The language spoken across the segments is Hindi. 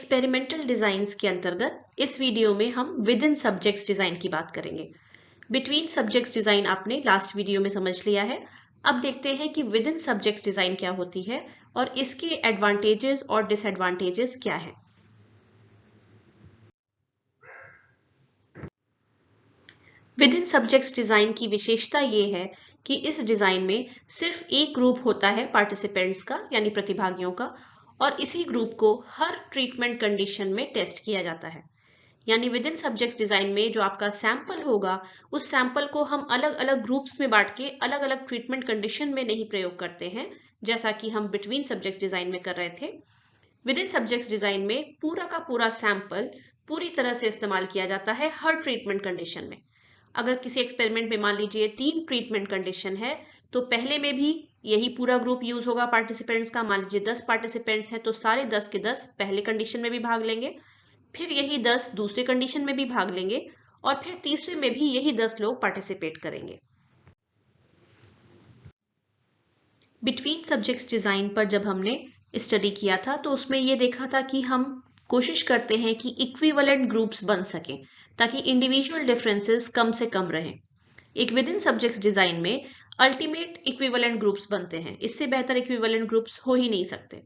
एक्सपेरिमेंटल डिजाइन्स के अंतर्गत इस वीडियो में हम विद इन सब्जेक्ट्स डिजाइन की बात करेंगे। बिटवीन सब्जेक्ट्स डिजाइन आपने लास्ट वीडियो में समझ लिया है। अब देखते हैं कि विद इन सब्जेक्ट्स डिजाइन क्या होती है और इसके एडवांटेजेस और डिसएडवांटेजेस क्या है। विद इन सब्जेक्ट्स डिजाइन की विशेषता ये है कि इस डिजाइन में सिर्फ एक ग्रुप होता है पार्टिसिपेंट्स का, यानी प्रतिभागियों का, और इसी ग्रुप को हर ट्रीटमेंट कंडीशन में टेस्ट किया जाता है। यानी विद इन सब्जेक्ट्स डिजाइन में जो आपका सैंपल होगा, उस सैंपल को हम अलग अलग ग्रुप्स में बांट के अलग अलग ट्रीटमेंट कंडीशन में नहीं प्रयोग करते हैं, जैसा कि हम बिटवीन सब्जेक्ट्स डिजाइन में कर रहे थे। विद इन सब्जेक्ट्स डिजाइन में पूरा का पूरा सैंपल पूरी तरह से इस्तेमाल किया जाता है हर ट्रीटमेंट कंडीशन में। अगर किसी एक्सपेरिमेंट में मान लीजिए 3 ट्रीटमेंट कंडीशन है, तो पहले में भी यही पूरा ग्रुप यूज होगा पार्टिसिपेंट्स का। मान लीजिए 10 पार्टिसिपेंट्स हैं, तो सारे 10 के 10 पहले कंडीशन में भी भाग लेंगे, फिर यही 10 दूसरे कंडीशन में भी भाग लेंगे, और फिर तीसरे में भी यही 10 लोग पार्टिसिपेट करेंगे। बिटवीन सब्जेक्ट्स डिजाइन पर जब हमने स्टडी किया था, तो उसमें यह देखा था कि हम कोशिश करते हैं कि इक्विवेलेंट ग्रुप्स बन सकें ताकि इंडिविजुअल डिफरेंसेस कम से कम रहें। एक विद इन सब्जेक्ट्स डिजाइन में अल्टीमेट इक्विवेलेंट ग्रुप्स बनते हैं। इससे बेहतर इक्विवेलेंट ग्रुप्स हो ही नहीं सकते,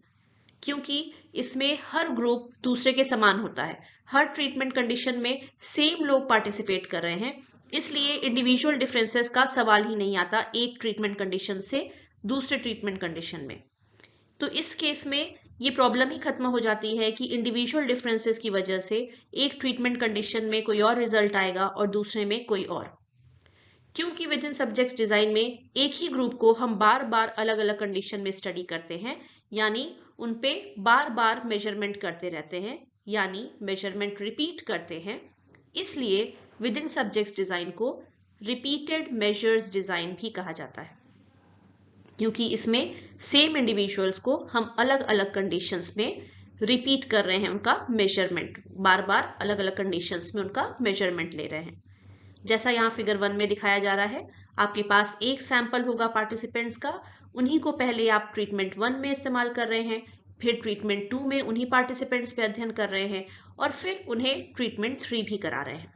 क्योंकि इसमें हर ग्रुप दूसरे के समान होता है। हर ट्रीटमेंट कंडीशन में सेम लोग पार्टिसिपेट कर रहे हैं, इसलिए इंडिविजुअल डिफरेंसेस का सवाल ही नहीं आता एक ट्रीटमेंट कंडीशन से दूसरे ट्रीटमेंट कंडीशन में। तो इस केस में ये प्रॉब्लम ही खत्म हो जाती है कि इंडिविजुअल डिफरेंसेस की वजह से एक ट्रीटमेंट कंडीशन में कोई और रिजल्ट आएगा और दूसरे में कोई और। क्योंकि विद इन सब्जेक्ट्स डिजाइन में एक ही ग्रुप को हम बार बार अलग अलग कंडीशन में स्टडी करते हैं, यानी उन पे बार बार मेजरमेंट करते रहते हैं, यानी मेजरमेंट रिपीट करते हैं, इसलिए विद इन सब्जेक्ट्स डिजाइन को रिपीटेड मेजर्स डिजाइन भी कहा जाता है, क्योंकि इसमें सेम इंडिविजुअल्स को हम अलग अलग कंडीशंस में रिपीट कर रहे हैं, उनका मेजरमेंट बार बार अलग अलग कंडीशंस में उनका मेजरमेंट ले रहे हैं। जैसा यहाँ फिगर 1 में दिखाया जा रहा है, आपके पास एक सैंपल होगा पार्टिसिपेंट्स का, उन्हीं को पहले आप ट्रीटमेंट 1 में इस्तेमाल कर रहे हैं, फिर ट्रीटमेंट 2 में उन्हीं पार्टिसिपेंट्स पे अध्ययन कर रहे हैं, और फिर उन्हें ट्रीटमेंट 3 भी करा रहे हैं।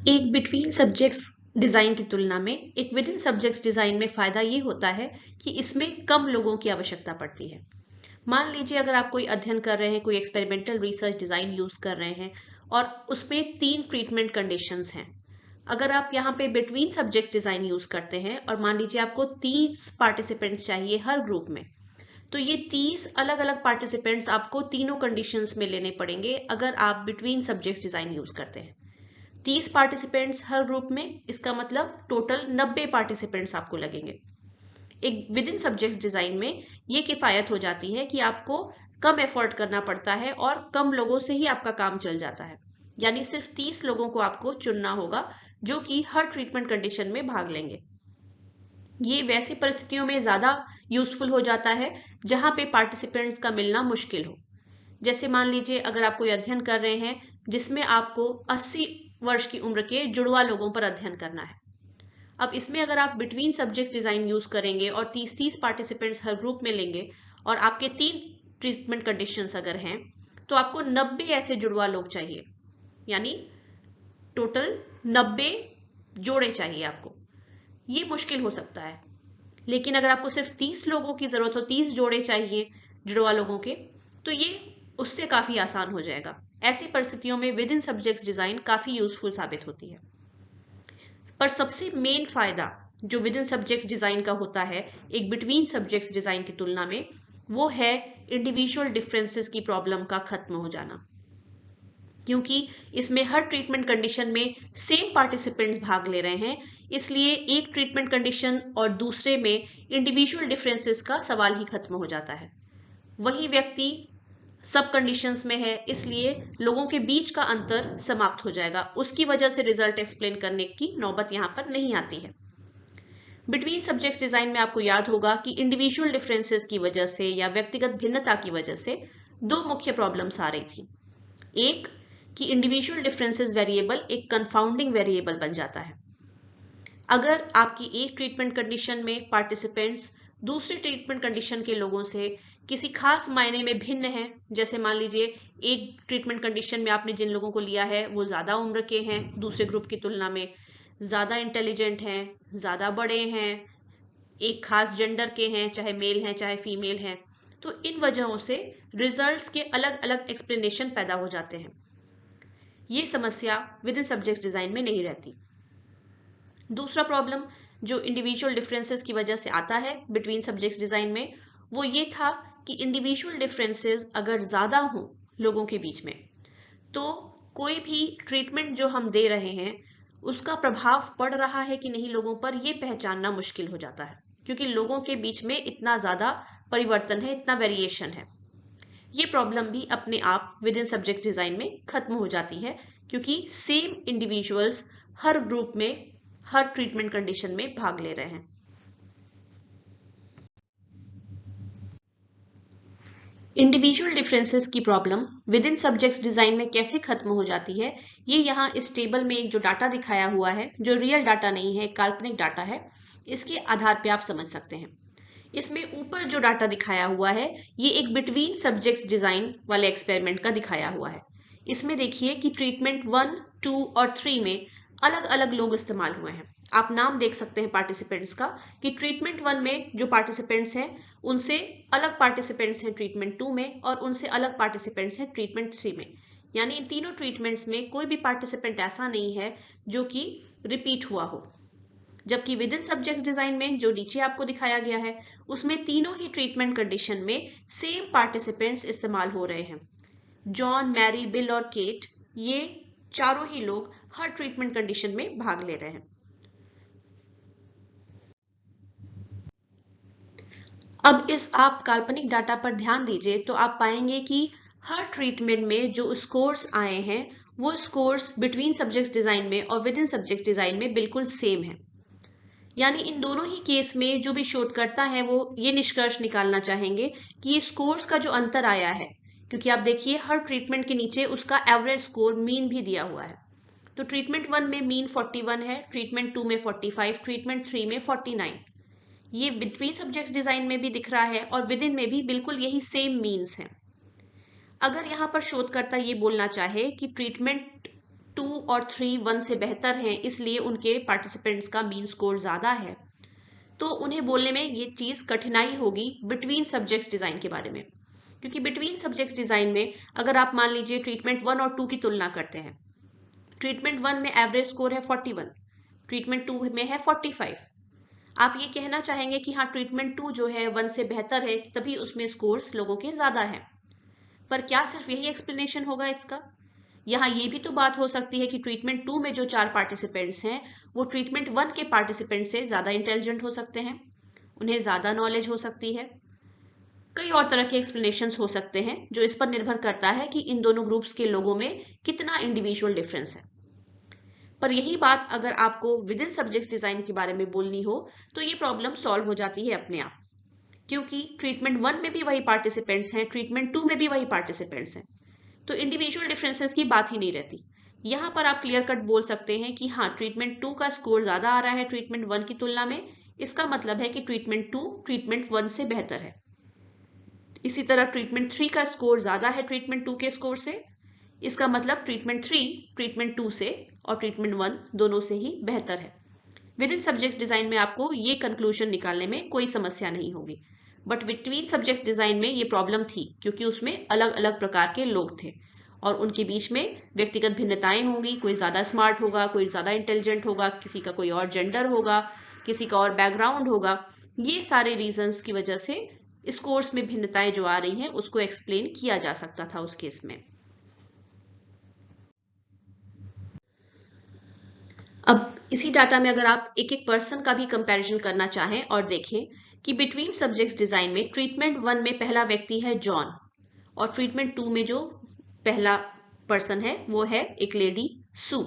एक बिटवीन सब्जेक्ट्स डिजाइन की तुलना में एक विद इन सब्जेक्ट्स डिजाइन में फायदा ये होता है कि इसमें कम लोगों की आवश्यकता पड़ती है। मान लीजिए अगर आप कोई अध्ययन कर रहे हैं, कोई एक्सपेरिमेंटल रिसर्च डिजाइन यूज कर रहे हैं और उसमें 3 ट्रीटमेंट कंडीशंस हैं। अगर आप यहाँ पे बिटवीन सब्जेक्ट्स डिजाइन यूज करते हैं और मान लीजिए आपको 30 पार्टिसिपेंट्स चाहिए हर ग्रुप में, तो ये 30 अलग अलग पार्टिसिपेंट्स आपको तीनों कंडीशंस में लेने पड़ेंगे अगर आप बिटवीन सब्जेक्ट्स डिजाइन यूज करते हैं। 30 पार्टिसिपेंट्स हर ग्रुप में, इसका मतलब टोटल 90 पार्टिसिपेंट्स आपको लगेंगे। एक विद इन सब्जेक्ट्स डिजाइन में ये किफायत हो जाती है कि आपको कम एफर्ट करना पड़ता है और कम लोगों से ही आपका काम चल जाता है, यानी सिर्फ 30 लोगों को आपको चुनना होगा जो कि हर ट्रीटमेंट कंडीशन में भाग लेंगे। ये वैसी परिस्थितियों में ज्यादा यूजफुल हो जाता है जहां पे पार्टिसिपेंट्स का मिलना मुश्किल हो। जैसे मान लीजिए अगर आप कोई अध्ययन कर रहे हैं जिसमें आपको 80 वर्ष की उम्र के जुड़वा लोगों पर अध्ययन करना है। अब इसमें अगर आप बिटवीन सब्जेक्ट्स डिजाइन यूज करेंगे और 30-30 पार्टिसिपेंट्स हर ग्रुप में लेंगे और आपके 3 ट्रीटमेंट कंडीशंस अगर हैं, तो आपको 90 ऐसे जुड़वा लोग चाहिए, यानी टोटल 90 जोड़े चाहिए आपको। ये मुश्किल हो सकता है, लेकिन अगर आपको सिर्फ 30 लोगों की जरूरत हो, 30 जोड़े चाहिए जुड़वा लोगों के, तो ये उससे काफी आसान हो जाएगा। ऐसी परिस्थितियों में विद इन सब्जेक्ट्स डिजाइन काफी यूजफुल साबित होती है। पर सबसे मेन फायदा जो विद इन सब्जेक्ट्स डिजाइन का होता है एक बिटवीन सब्जेक्ट्स डिजाइन की तुलना में, वो है इंडिविजुअल डिफरेंसेस की प्रॉब्लम का खत्म हो जाना। क्योंकि इसमें हर ट्रीटमेंट कंडीशन में सेम पार्टिसिपेंट्स भाग ले रहे हैं, इसलिए एक ट्रीटमेंट कंडीशन और दूसरे में इंडिविजुअल डिफरेंसेस का सवाल ही खत्म हो जाता है। वही व्यक्ति सब कंडीशंस में है, इसलिए लोगों के बीच का अंतर समाप्त हो जाएगा, उसकी वजह से रिजल्ट एक्सप्लेन करने की नौबत यहां पर नहीं आती है। बिटवीन सब्जेक्ट्स डिजाइन में आपको याद होगा कि इंडिविजुअल डिफरेंसेस की वजह से या व्यक्तिगत भिन्नता की वजह से 2 मुख्य प्रॉब्लम्स आ रही थी। एक कि इंडिविजुअल डिफरेंसेस वेरिएबल एक कंफाउंडिंग वेरिएबल बन जाता है। अगर आपकी एक ट्रीटमेंट कंडीशन में पार्टिसिपेंट्स दूसरे ट्रीटमेंट कंडीशन के लोगों से किसी खास मायने में भिन्न है। जैसे मान लीजिए एक ट्रीटमेंट कंडीशन में आपने जिन लोगों को लिया है वो ज्यादा उम्र के हैं दूसरे ग्रुप की तुलना में, ज्यादा इंटेलिजेंट हैं, ज्यादा बड़े हैं, एक खास जेंडर के हैं, चाहे मेल हैं चाहे फीमेल हैं, तो इन वजहों से रिजल्ट्स के अलग अलग एक्सप्लेनेशन पैदा हो जाते हैं। ये समस्या विद इन सब्जेक्ट डिजाइन में नहीं रहती। दूसरा प्रॉब्लम जो इंडिविजुअल डिफरेंसेस की वजह से आता है बिटवीन सब्जेक्ट्स डिजाइन में, वो ये था कि इंडिविजुअल डिफरेंसेस अगर ज्यादा हों लोगों के बीच में, तो कोई भी ट्रीटमेंट जो हम दे रहे हैं उसका प्रभाव पड़ रहा है कि नहीं लोगों पर, ये पहचानना मुश्किल हो जाता है, क्योंकि लोगों के बीच में इतना ज्यादा परिवर्तन है, इतना वेरिएशन है। ये प्रॉब्लम भी अपने आप विद इन सब्जेक्ट डिजाइन में खत्म हो जाती है, क्योंकि सेम इंडिविजुअल्स हर ग्रुप में हर ट्रीटमेंट कंडीशन में भाग ले रहे हैं। इंडिविजुअल डिफरेंसेस की problem with in subjects design में कैसे खत्म हो जाती है, ये यहाँ इस टेबल में एक जो डाटा दिखाया हुआ है, जो रियल डाटा नहीं है, काल्पनिक डाटा है, इसके आधार पे आप समझ सकते हैं। इसमें ऊपर जो डाटा दिखाया हुआ है ये एक बिटवीन सब्जेक्ट्स डिजाइन वाले एक्सपेरिमेंट का दिखाया हुआ है। इसमें देखिए कि ट्रीटमेंट 1, 2 और 3 में अलग अलग लोग इस्तेमाल हुए हैं। आप नाम देख सकते हैं पार्टिसिपेंट्स का कि ट्रीटमेंट 1 में जो पार्टिसिपेंट्स हैं उनसे अलग पार्टिसिपेंट्स हैं ट्रीटमेंट 2 में, और उनसे अलग पार्टिसिपेंट्स हैं ट्रीटमेंट 3 में। यानी इन तीनों ट्रीटमेंट्स में कोई भी पार्टिसिपेंट ऐसा नहीं है जो कि रिपीट हुआ हो। जबकि विद इन सब्जेक्ट्स डिजाइन में जो नीचे आपको दिखाया गया है उसमें तीनों ही ट्रीटमेंट कंडीशन में सेम पार्टिसिपेंट्स इस्तेमाल हो रहे हैं। जॉन, मैरी, बिल और केट, ये चारों ही लोग हर ट्रीटमेंट कंडीशन में भाग ले रहे हैं। अब इस आप काल्पनिक डाटा पर ध्यान दीजिए तो आप पाएंगे कि हर ट्रीटमेंट में जो स्कोर्स आए हैं वो स्कोर्स बिटवीन सब्जेक्ट्स डिजाइन में और विद इन सब्जेक्ट्स डिजाइन में बिल्कुल सेम है। यानी इन दोनों ही केस में जो भी शोधकर्ता है वो ये निष्कर्ष निकालना चाहेंगे कि ये स्कोर्स का जो अंतर आया है, क्योंकि आप देखिए हर ट्रीटमेंट के नीचे उसका एवरेज स्कोर मीन भी दिया हुआ है। तो ट्रीटमेंट 1 में मीन 41 है, ट्रीटमेंट 2 में 45, ट्रीटमेंट 3 में 49। ये बिटवीन सब्जेक्ट्स डिजाइन में भी दिख रहा है और विद इन में भी बिल्कुल यही सेम मीन्स है। अगर यहाँ पर शोधकर्ता ये बोलना चाहे कि ट्रीटमेंट 2 और 3 1 से बेहतर हैं इसलिए उनके पार्टिसिपेंट्स का मीन स्कोर ज्यादा है, तो उन्हें बोलने में ये चीज कठिनाई होगी बिटवीन सब्जेक्ट्स डिजाइन के बारे में। क्योंकि बिटवीन सब्जेक्ट्स डिजाइन में अगर आप मान लीजिए ट्रीटमेंट 1 और 2 की तुलना करते हैं, ट्रीटमेंट 1 में एवरेज स्कोर है 41, ट्रीटमेंट 2 में है 45। आप ये कहना चाहेंगे कि हाँ ट्रीटमेंट 2 जो है 1 से बेहतर है तभी उसमें स्कोर्स लोगों के ज्यादा है। पर क्या सिर्फ यही एक्सप्लेनेशन होगा इसका? यहाँ ये भी तो बात हो सकती है कि ट्रीटमेंट 2 में जो 4 पार्टिसिपेंट्स हैं वो ट्रीटमेंट 1 के पार्टिसिपेंट से ज्यादा इंटेलिजेंट हो सकते हैं, उन्हें ज्यादा नॉलेज हो सकती है। कई और तरह के एक्सप्लेनेशंस हो सकते हैं जो इस पर निर्भर करता है कि इन दोनों ग्रुप्स के लोगों में कितना इंडिविजुअल डिफरेंस है। पर यही बात अगर आपको विद इन सब्जेक्ट्स डिजाइन के बारे में बोलनी हो तो ये प्रॉब्लम सॉल्व हो जाती है अपने आप, क्योंकि ट्रीटमेंट 1 में भी वही पार्टिसिपेंट्स हैं, ट्रीटमेंट 2 में भी वही पार्टिसिपेंट्स हैं, तो इंडिविजुअल डिफरेंसेस की बात ही नहीं रहती। यहां पर आप क्लियर कट बोल सकते हैं कि हाँ ट्रीटमेंट 2 का स्कोर ज्यादा आ रहा है ट्रीटमेंट 1 की तुलना में, इसका मतलब है कि ट्रीटमेंट 2 ट्रीटमेंट 1 से बेहतर है। इसी तरह ट्रीटमेंट 3 का स्कोर ज्यादा है ट्रीटमेंट 2 के स्कोर से, इसका मतलब ट्रीटमेंट 3 ट्रीटमेंट 2 से और ट्रीटमेंट 1 दोनों से ही बेहतर है। विद इन सब्जेक्ट डिजाइन में आपको ये कंक्लूजन निकालने में कोई समस्या नहीं होगी, बट बिटवीन सब्जेक्ट डिजाइन में ये प्रॉब्लम थी क्योंकि उसमें अलग अलग प्रकार के लोग थे और उनके बीच में व्यक्तिगत भिन्नताएं होंगी। कोई ज्यादा स्मार्ट होगा, कोई ज्यादा इंटेलिजेंट होगा, किसी का कोई और जेंडर होगा, किसी का और बैकग्राउंड होगा। ये सारे रीजंस की वजह से इस कोर्स में भिन्नताएं जो आ रही हैं उसको एक्सप्लेन किया जा सकता था उस केस में। अब इसी डाटा में अगर आप एक एक पर्सन का भी कंपैरिजन करना चाहें और देखें कि बिटवीन सब्जेक्ट्स डिजाइन में ट्रीटमेंट 1 में पहला व्यक्ति है जॉन और ट्रीटमेंट 2 में जो पहला पर्सन है वो है एक लेडी सू।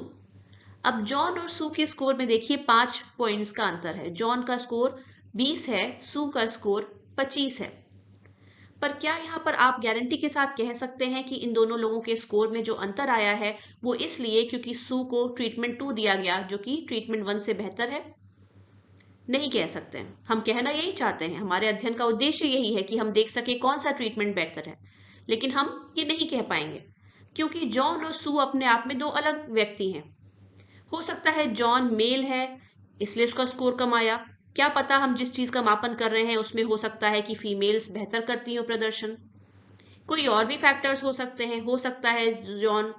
अब जॉन और सू के स्कोर में देखिए 5 पॉइंट्स का अंतर है। जॉन का स्कोर 20 है, सू का स्कोर 25 है। पर क्या यहाँ पर आप गारंटी के साथ कह सकते हैं कि इन दोनों लोगों के स्कोर में जो अंतर आया है वो इसलिए क्योंकि सू को ट्रीटमेंट 2 दिया गया जो कि ट्रीटमेंट 1 से बेहतर है? नहीं कह सकते हैं। हम कहना यही चाहते हैं, हमारे अध्ययन का उद्देश्य यही है कि हम देख सके कौन सा ट्रीटमेंट बेहतर है, लेकिन हम ये नहीं कह पाएंगे क्योंकि जॉन और सू अपने आप में दो अलग व्यक्ति हैं। हो सकता है जॉन मेल है इसलिए उसका स्कोर कम आया, क्या पता हम जिस चीज का मापन कर रहे हैं उसमें हो सकता है कि फीमेल्स बेहतर करती हो प्रदर्शन। कोई और भी फैक्टर्स हो सकते हैं, हो सकता है जॉन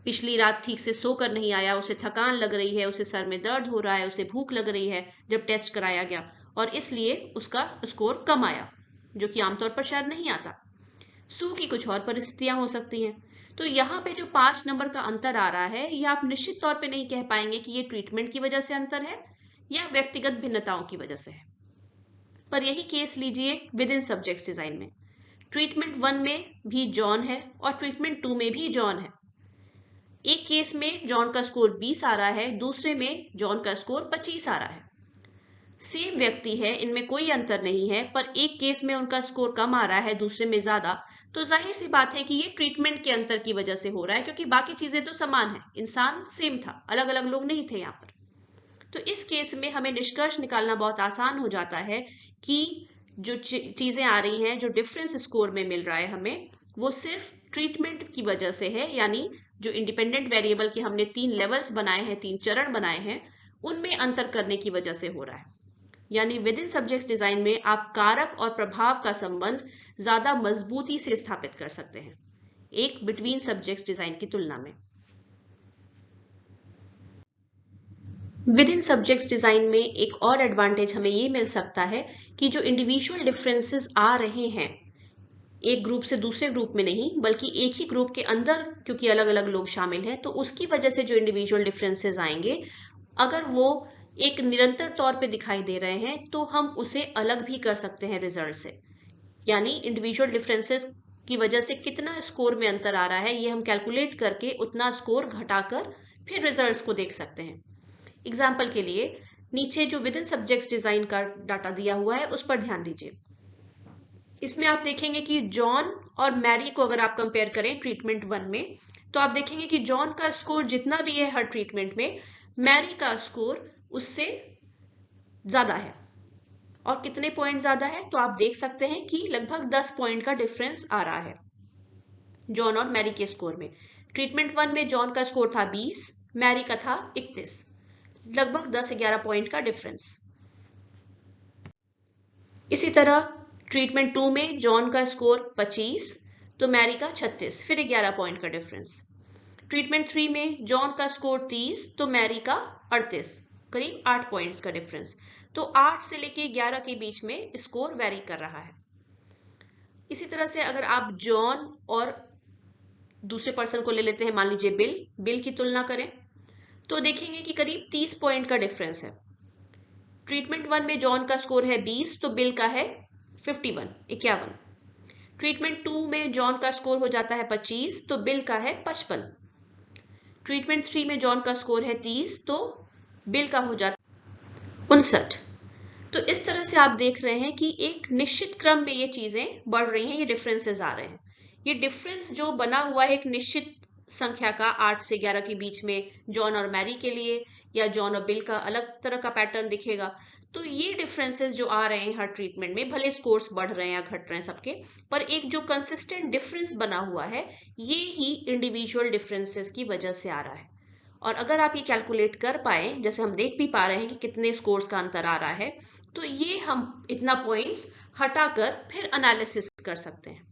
पिछली रात ठीक से सोकर नहीं आया, उसे थकान लग रही है, उसे सर में दर्द हो रहा है, उसे भूख लग रही है जब टेस्ट कराया गया, और इसलिए उसका स्कोर कम आया, जो कि आमतौर पर शायद नहीं आता। सू की कुछ और परिस्थितियां हो सकती हैं। तो यहाँ पे जो 5 नंबर का अंतर आ रहा है, ये आप निश्चित तौर पे नहीं कह पाएंगे कि ये ट्रीटमेंट की वजह से अंतर है या व्यक्तिगत भिन्नताओं की वजह से है। पर यही केस लीजिए विद इन सब्जेक्ट्स डिजाइन में। ट्रीटमेंट 1 में भी जॉन है और ट्रीटमेंट 2 में भी जॉन है। एक केस में जॉन का स्कोर 20 आ रहा है, दूसरे में जॉन का स्कोर 25 आ रहा है। सेम व्यक्ति है, इनमें कोई अंतर नहीं है, पर एक केस में उनका स्कोर कम आ रहा है, दूसरे में ज्यादा। तो जाहिर सी बात है कि ये ट्रीटमेंट के अंतर की वजह से हो रहा है, क्योंकि बाकी चीजें तो समान है, इंसान सेम था, अलग अलग लोग नहीं थे यहाँ पर। तो इस केस में हमें निष्कर्ष निकालना बहुत आसान हो जाता है कि जो चीजें आ रही हैं, जो डिफरेंस स्कोर में मिल रहा है हमें, वो सिर्फ ट्रीटमेंट की वजह से है। यानी जो इंडिपेंडेंट वेरिएबल के हमने 3 लेवल्स बनाए हैं, 3 चरण बनाए हैं, उनमें अंतर करने की वजह से हो रहा है। यानी विद इन सब्जेक्ट्स डिजाइन में आप कारक और प्रभाव का संबंध ज्यादा मजबूती से स्थापित कर सकते हैं एक बिटवीन सब्जेक्ट्स डिजाइन की तुलना में। विद इन सब्जेक्ट्स डिजाइन में एक और एडवांटेज हमें ये मिल सकता है कि जो इंडिविजुअल डिफरेंसेस आ रहे हैं एक ग्रुप से दूसरे ग्रुप में नहीं, बल्कि एक ही ग्रुप के अंदर, क्योंकि अलग अलग लोग शामिल हैं, तो उसकी वजह से जो इंडिविजुअल डिफरेंसेस आएंगे, अगर वो एक निरंतर तौर पे दिखाई दे रहे हैं तो हम उसे अलग भी कर सकते हैं रिजल्ट से। यानी इंडिविजुअल डिफरेंसेस की वजह से कितना स्कोर में अंतर आ रहा है, ये हम कैलकुलेट करके उतना स्कोर घटाकर फिर रिजल्ट्स को देख सकते हैं। एग्जाम्पल के लिए नीचे जो विद इन सब्जेक्ट्स डिजाइन का डाटा दिया हुआ है उस पर ध्यान दीजिए। इसमें आप देखेंगे कि जॉन और मैरी को अगर आप कंपेयर करें ट्रीटमेंट 1 में, तो आप देखेंगे कि जॉन का स्कोर जितना भी है हर ट्रीटमेंट में, मैरी का स्कोर उससे ज्यादा है। और कितने पॉइंट ज्यादा है, तो आप देख सकते हैं कि लगभग 10 पॉइंट का डिफरेंस आ रहा है जॉन और मैरी के स्कोर में। ट्रीटमेंट 1 में जॉन का स्कोर था 20, मैरी का था 31, लगभग 10-11 पॉइंट का डिफरेंस। इसी तरह ट्रीटमेंट 2 में जॉन का स्कोर 25 तो मैरी का 36, फिर 11 पॉइंट का डिफरेंस। ट्रीटमेंट 3 में जॉन का स्कोर 30 तो मैरी का 38, करीब 8 पॉइंट्स का डिफरेंस। तो 8 से लेके 11 के बीच में स्कोर वेरी कर रहा है। इसी तरह से अगर आप जॉन और दूसरे पर्सन को ले लेते हैं, मान लीजिए बिल की तुलना करें, तो देखेंगे कि करीब 30 पॉइंट का डिफरेंस है। ट्रीटमेंट 1 में जॉन का स्कोर है 20 तो बिल का है 51। ट्रीटमेंट 2 में जॉन का स्कोर हो जाता है 25 तो बिल का है 55। ट्रीटमेंट 3 में जॉन का स्कोर है 30 तो बिल का हो जाता है 59। तो इस तरह से आप देख रहे हैं कि एक निश्चित क्रम में ये चीजें बढ़ रही हैं, ये डिफरेंसेस आ रहे हैं। ये डिफरेंस जो बना हुआ है एक निश्चित संख्या का, 8 से 11 के बीच में जॉन और मैरी के लिए, या जॉन और बिल का अलग तरह का पैटर्न दिखेगा। तो ये डिफरेंसेस जो आ रहे हैं हर ट्रीटमेंट में, भले स्कोर्स बढ़ रहे हैं या घट रहे हैं सबके, पर एक जो कंसिस्टेंट डिफरेंस बना हुआ है, ये ही इंडिविजुअल डिफरेंसेस की वजह से आ रहा है। और अगर आप ये कैलकुलेट कर पाए, जैसे हम देख भी पा रहे हैं कि कितने स्कोर्स का अंतर आ रहा है, तो ये हम इतना पॉइंट्स हटाकर फिर एनालिसिस कर सकते हैं।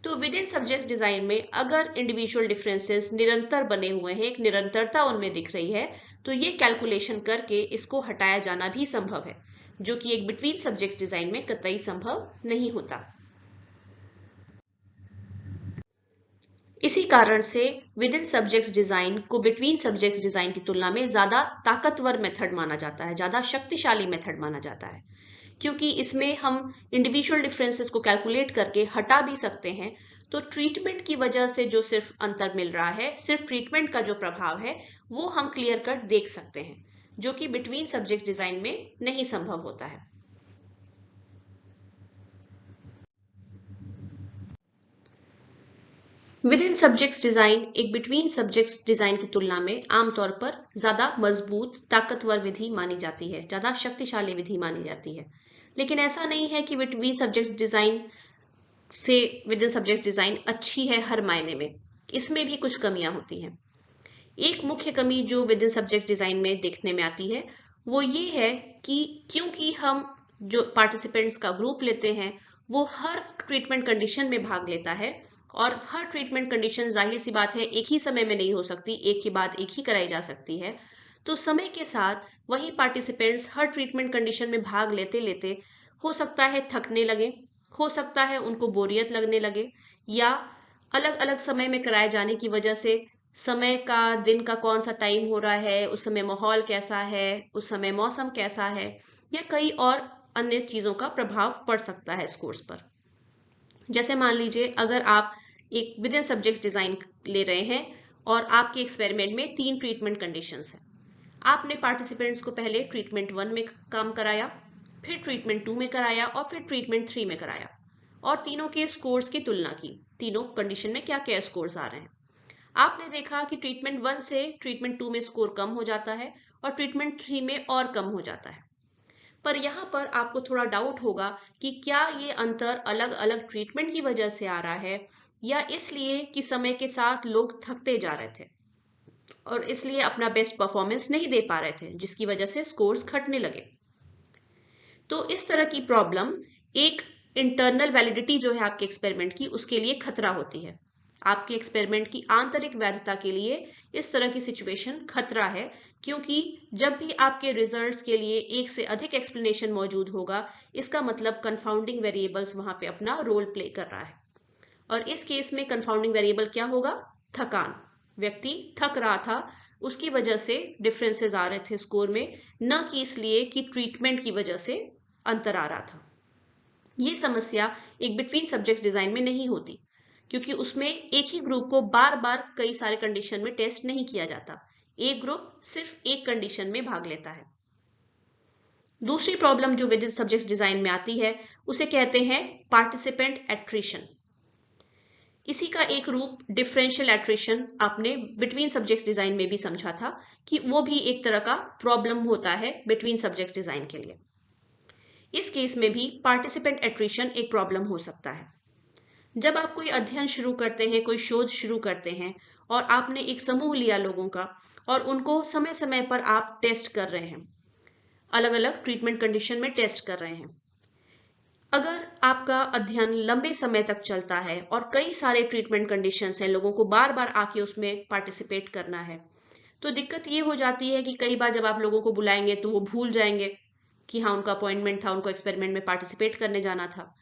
तो विद इन सब्जेक्ट्स डिजाइन में अगर इंडिविजुअल डिफरेंसेस निरंतर बने हुए हैं, एक निरंतरता उनमें दिख रही है, तो ये कैलकुलेशन करके इसको हटाया जाना भी संभव है, जो कि एक बिटवीन सब्जेक्ट्स डिजाइन में कतई संभव नहीं होता। इसी कारण से विद इन सब्जेक्ट्स डिजाइन को बिटवीन सब्जेक्ट्स डिजाइन की तुलना में ज्यादा ताकतवर मेथड माना जाता है, ज्यादा शक्तिशाली मेथड माना जाता है, क्योंकि इसमें हम इंडिविजुअल डिफरेंसेस को कैलकुलेट करके हटा भी सकते हैं। तो ट्रीटमेंट की वजह से जो सिर्फ अंतर मिल रहा है, सिर्फ ट्रीटमेंट का जो प्रभाव है, वो हम क्लियर कट देख सकते हैं, जो कि बिटवीन सब्जेक्ट्स डिजाइन में नहीं संभव होता है। विद इन सब्जेक्ट्स डिजाइन एक बिटवीन सब्जेक्ट्स डिजाइन की तुलना में आमतौर पर ज्यादा मजबूत ताकतवर विधि मानी जाती है, ज्यादा शक्तिशाली विधि मानी जाती है। लेकिन ऐसा नहीं है कि बिटवीन सब्जेक्ट्स डिजाइन से विद इन सब्जेक्ट्स डिजाइन अच्छी है हर मायने में। इसमें भी कुछ कमियां होती हैं। एक मुख्य कमी जो विद इन सब्जेक्ट्स डिजाइन में देखने में आती है वो ये है कि क्योंकि हम जो पार्टिसिपेंट्स का ग्रुप लेते हैं वो हर ट्रीटमेंट कंडीशन में भाग लेता है, और हर ट्रीटमेंट कंडीशन जाहिर सी बात है एक ही समय में नहीं हो सकती, एक के बाद एक ही कराई जा सकती है। तो समय के साथ वही पार्टिसिपेंट्स हर ट्रीटमेंट कंडीशन में भाग लेते लेते हो सकता है थकने लगे, हो सकता है उनको बोरियत लगने लगे, या अलग अलग समय में कराए जाने की वजह से समय का, दिन का कौन सा टाइम हो रहा है, उस समय माहौल कैसा है, उस समय मौसम कैसा है, या कई और अन्य चीजों का प्रभाव पड़ सकता है इस कोर्स पर। जैसे मान लीजिए अगर आप एक विद इन सब्जेक्ट्स डिजाइन ले रहे हैं और आपके एक्सपेरिमेंट में 3 ट्रीटमेंट कंडीशंस हैं। आपने पार्टिसिपेंट्स को पहले ट्रीटमेंट 1 में काम कराया, फिर ट्रीटमेंट 2 में कराया और फिर ट्रीटमेंट 3 में कराया, और तीनों के स्कोर्स की तुलना की, तीनों कंडीशन में क्या क्या स्कोर्स आ रहे हैं। आपने देखा कि ट्रीटमेंट 1 से ट्रीटमेंट 2 में स्कोर कम हो जाता है और ट्रीटमेंट 3 में और कम हो जाता है। पर यहाँ पर आपको थोड़ा डाउट होगा कि क्या ये अंतर अलग अलग ट्रीटमेंट की वजह से आ रहा है, या इसलिए कि समय के साथ लोग थकते जा रहे थे और इसलिए अपना बेस्ट परफॉर्मेंस नहीं दे पा रहे थे, जिसकी वजह से स्कोर्स घटने लगे। तो इस तरह की प्रॉब्लम एक इंटरनल वैलिडिटी जो है आपके एक्सपेरिमेंट की, उसके लिए खतरा होती है। आपके एक्सपेरिमेंट की आंतरिक वैधता के लिए इस तरह की सिचुएशन खतरा है, क्योंकि जब भी आपके रिजल्ट्स के लिए एक से अधिक एक्सप्लेनेशन मौजूद होगा, इसका मतलब कंफाउंडिंग वेरिएबल्स वहां पे अपना रोल प्ले कर रहा है। और इस केस में कंफाउंडिंग वेरिएबल क्या होगा? थकान। व्यक्ति थक रहा था, उसकी वजह से डिफरेंसेस आ रहे थे स्कोर में, न कि इसलिए कि ट्रीटमेंट की वजह से अंतर आ रहा था। ये समस्या एक बिटवीन सब्जेक्ट्स डिजाइन में नहीं होती, क्योंकि उसमें एक ही ग्रुप को बार बार कई सारे कंडीशन में टेस्ट नहीं किया जाता। एक ग्रुप सिर्फ एक कंडीशन में भाग लेता है। दूसरी प्रॉब्लम जो विद इन सब्जेक्ट्स डिजाइन में आती है उसे कहते हैं पार्टिसिपेंट एट्रिशन। इसी का एक रूप डिफरेंशियल एट्रिशन आपने बिटवीन सब्जेक्ट्स डिजाइन में भी समझा था कि वो भी एक तरह का प्रॉब्लम होता है बिटवीन सब्जेक्ट्स डिजाइन के लिए। इस केस में भी पार्टिसिपेंट एट्रिशन एक प्रॉब्लम हो सकता है। जब आप कोई अध्ययन शुरू करते हैं, कोई शोध शुरू करते हैं, और आपने एक समूह लिया लोगों का और उनको समय समय पर आप टेस्ट कर रहे हैं, अलग अलग ट्रीटमेंट कंडीशन में टेस्ट कर रहे हैं। अगर आपका अध्ययन लंबे समय तक चलता है और कई सारे ट्रीटमेंट कंडीशंस हैं, लोगों को बार बार आके उसमें पार्टिसिपेट करना है, तो दिक्कत ये हो जाती है कि कई बार जब आप लोगों को बुलाएंगे तो वो भूल जाएंगे कि हाँ उनका अपॉइंटमेंट था, उनको एक्सपेरिमेंट में पार्टिसिपेट करने जाना था।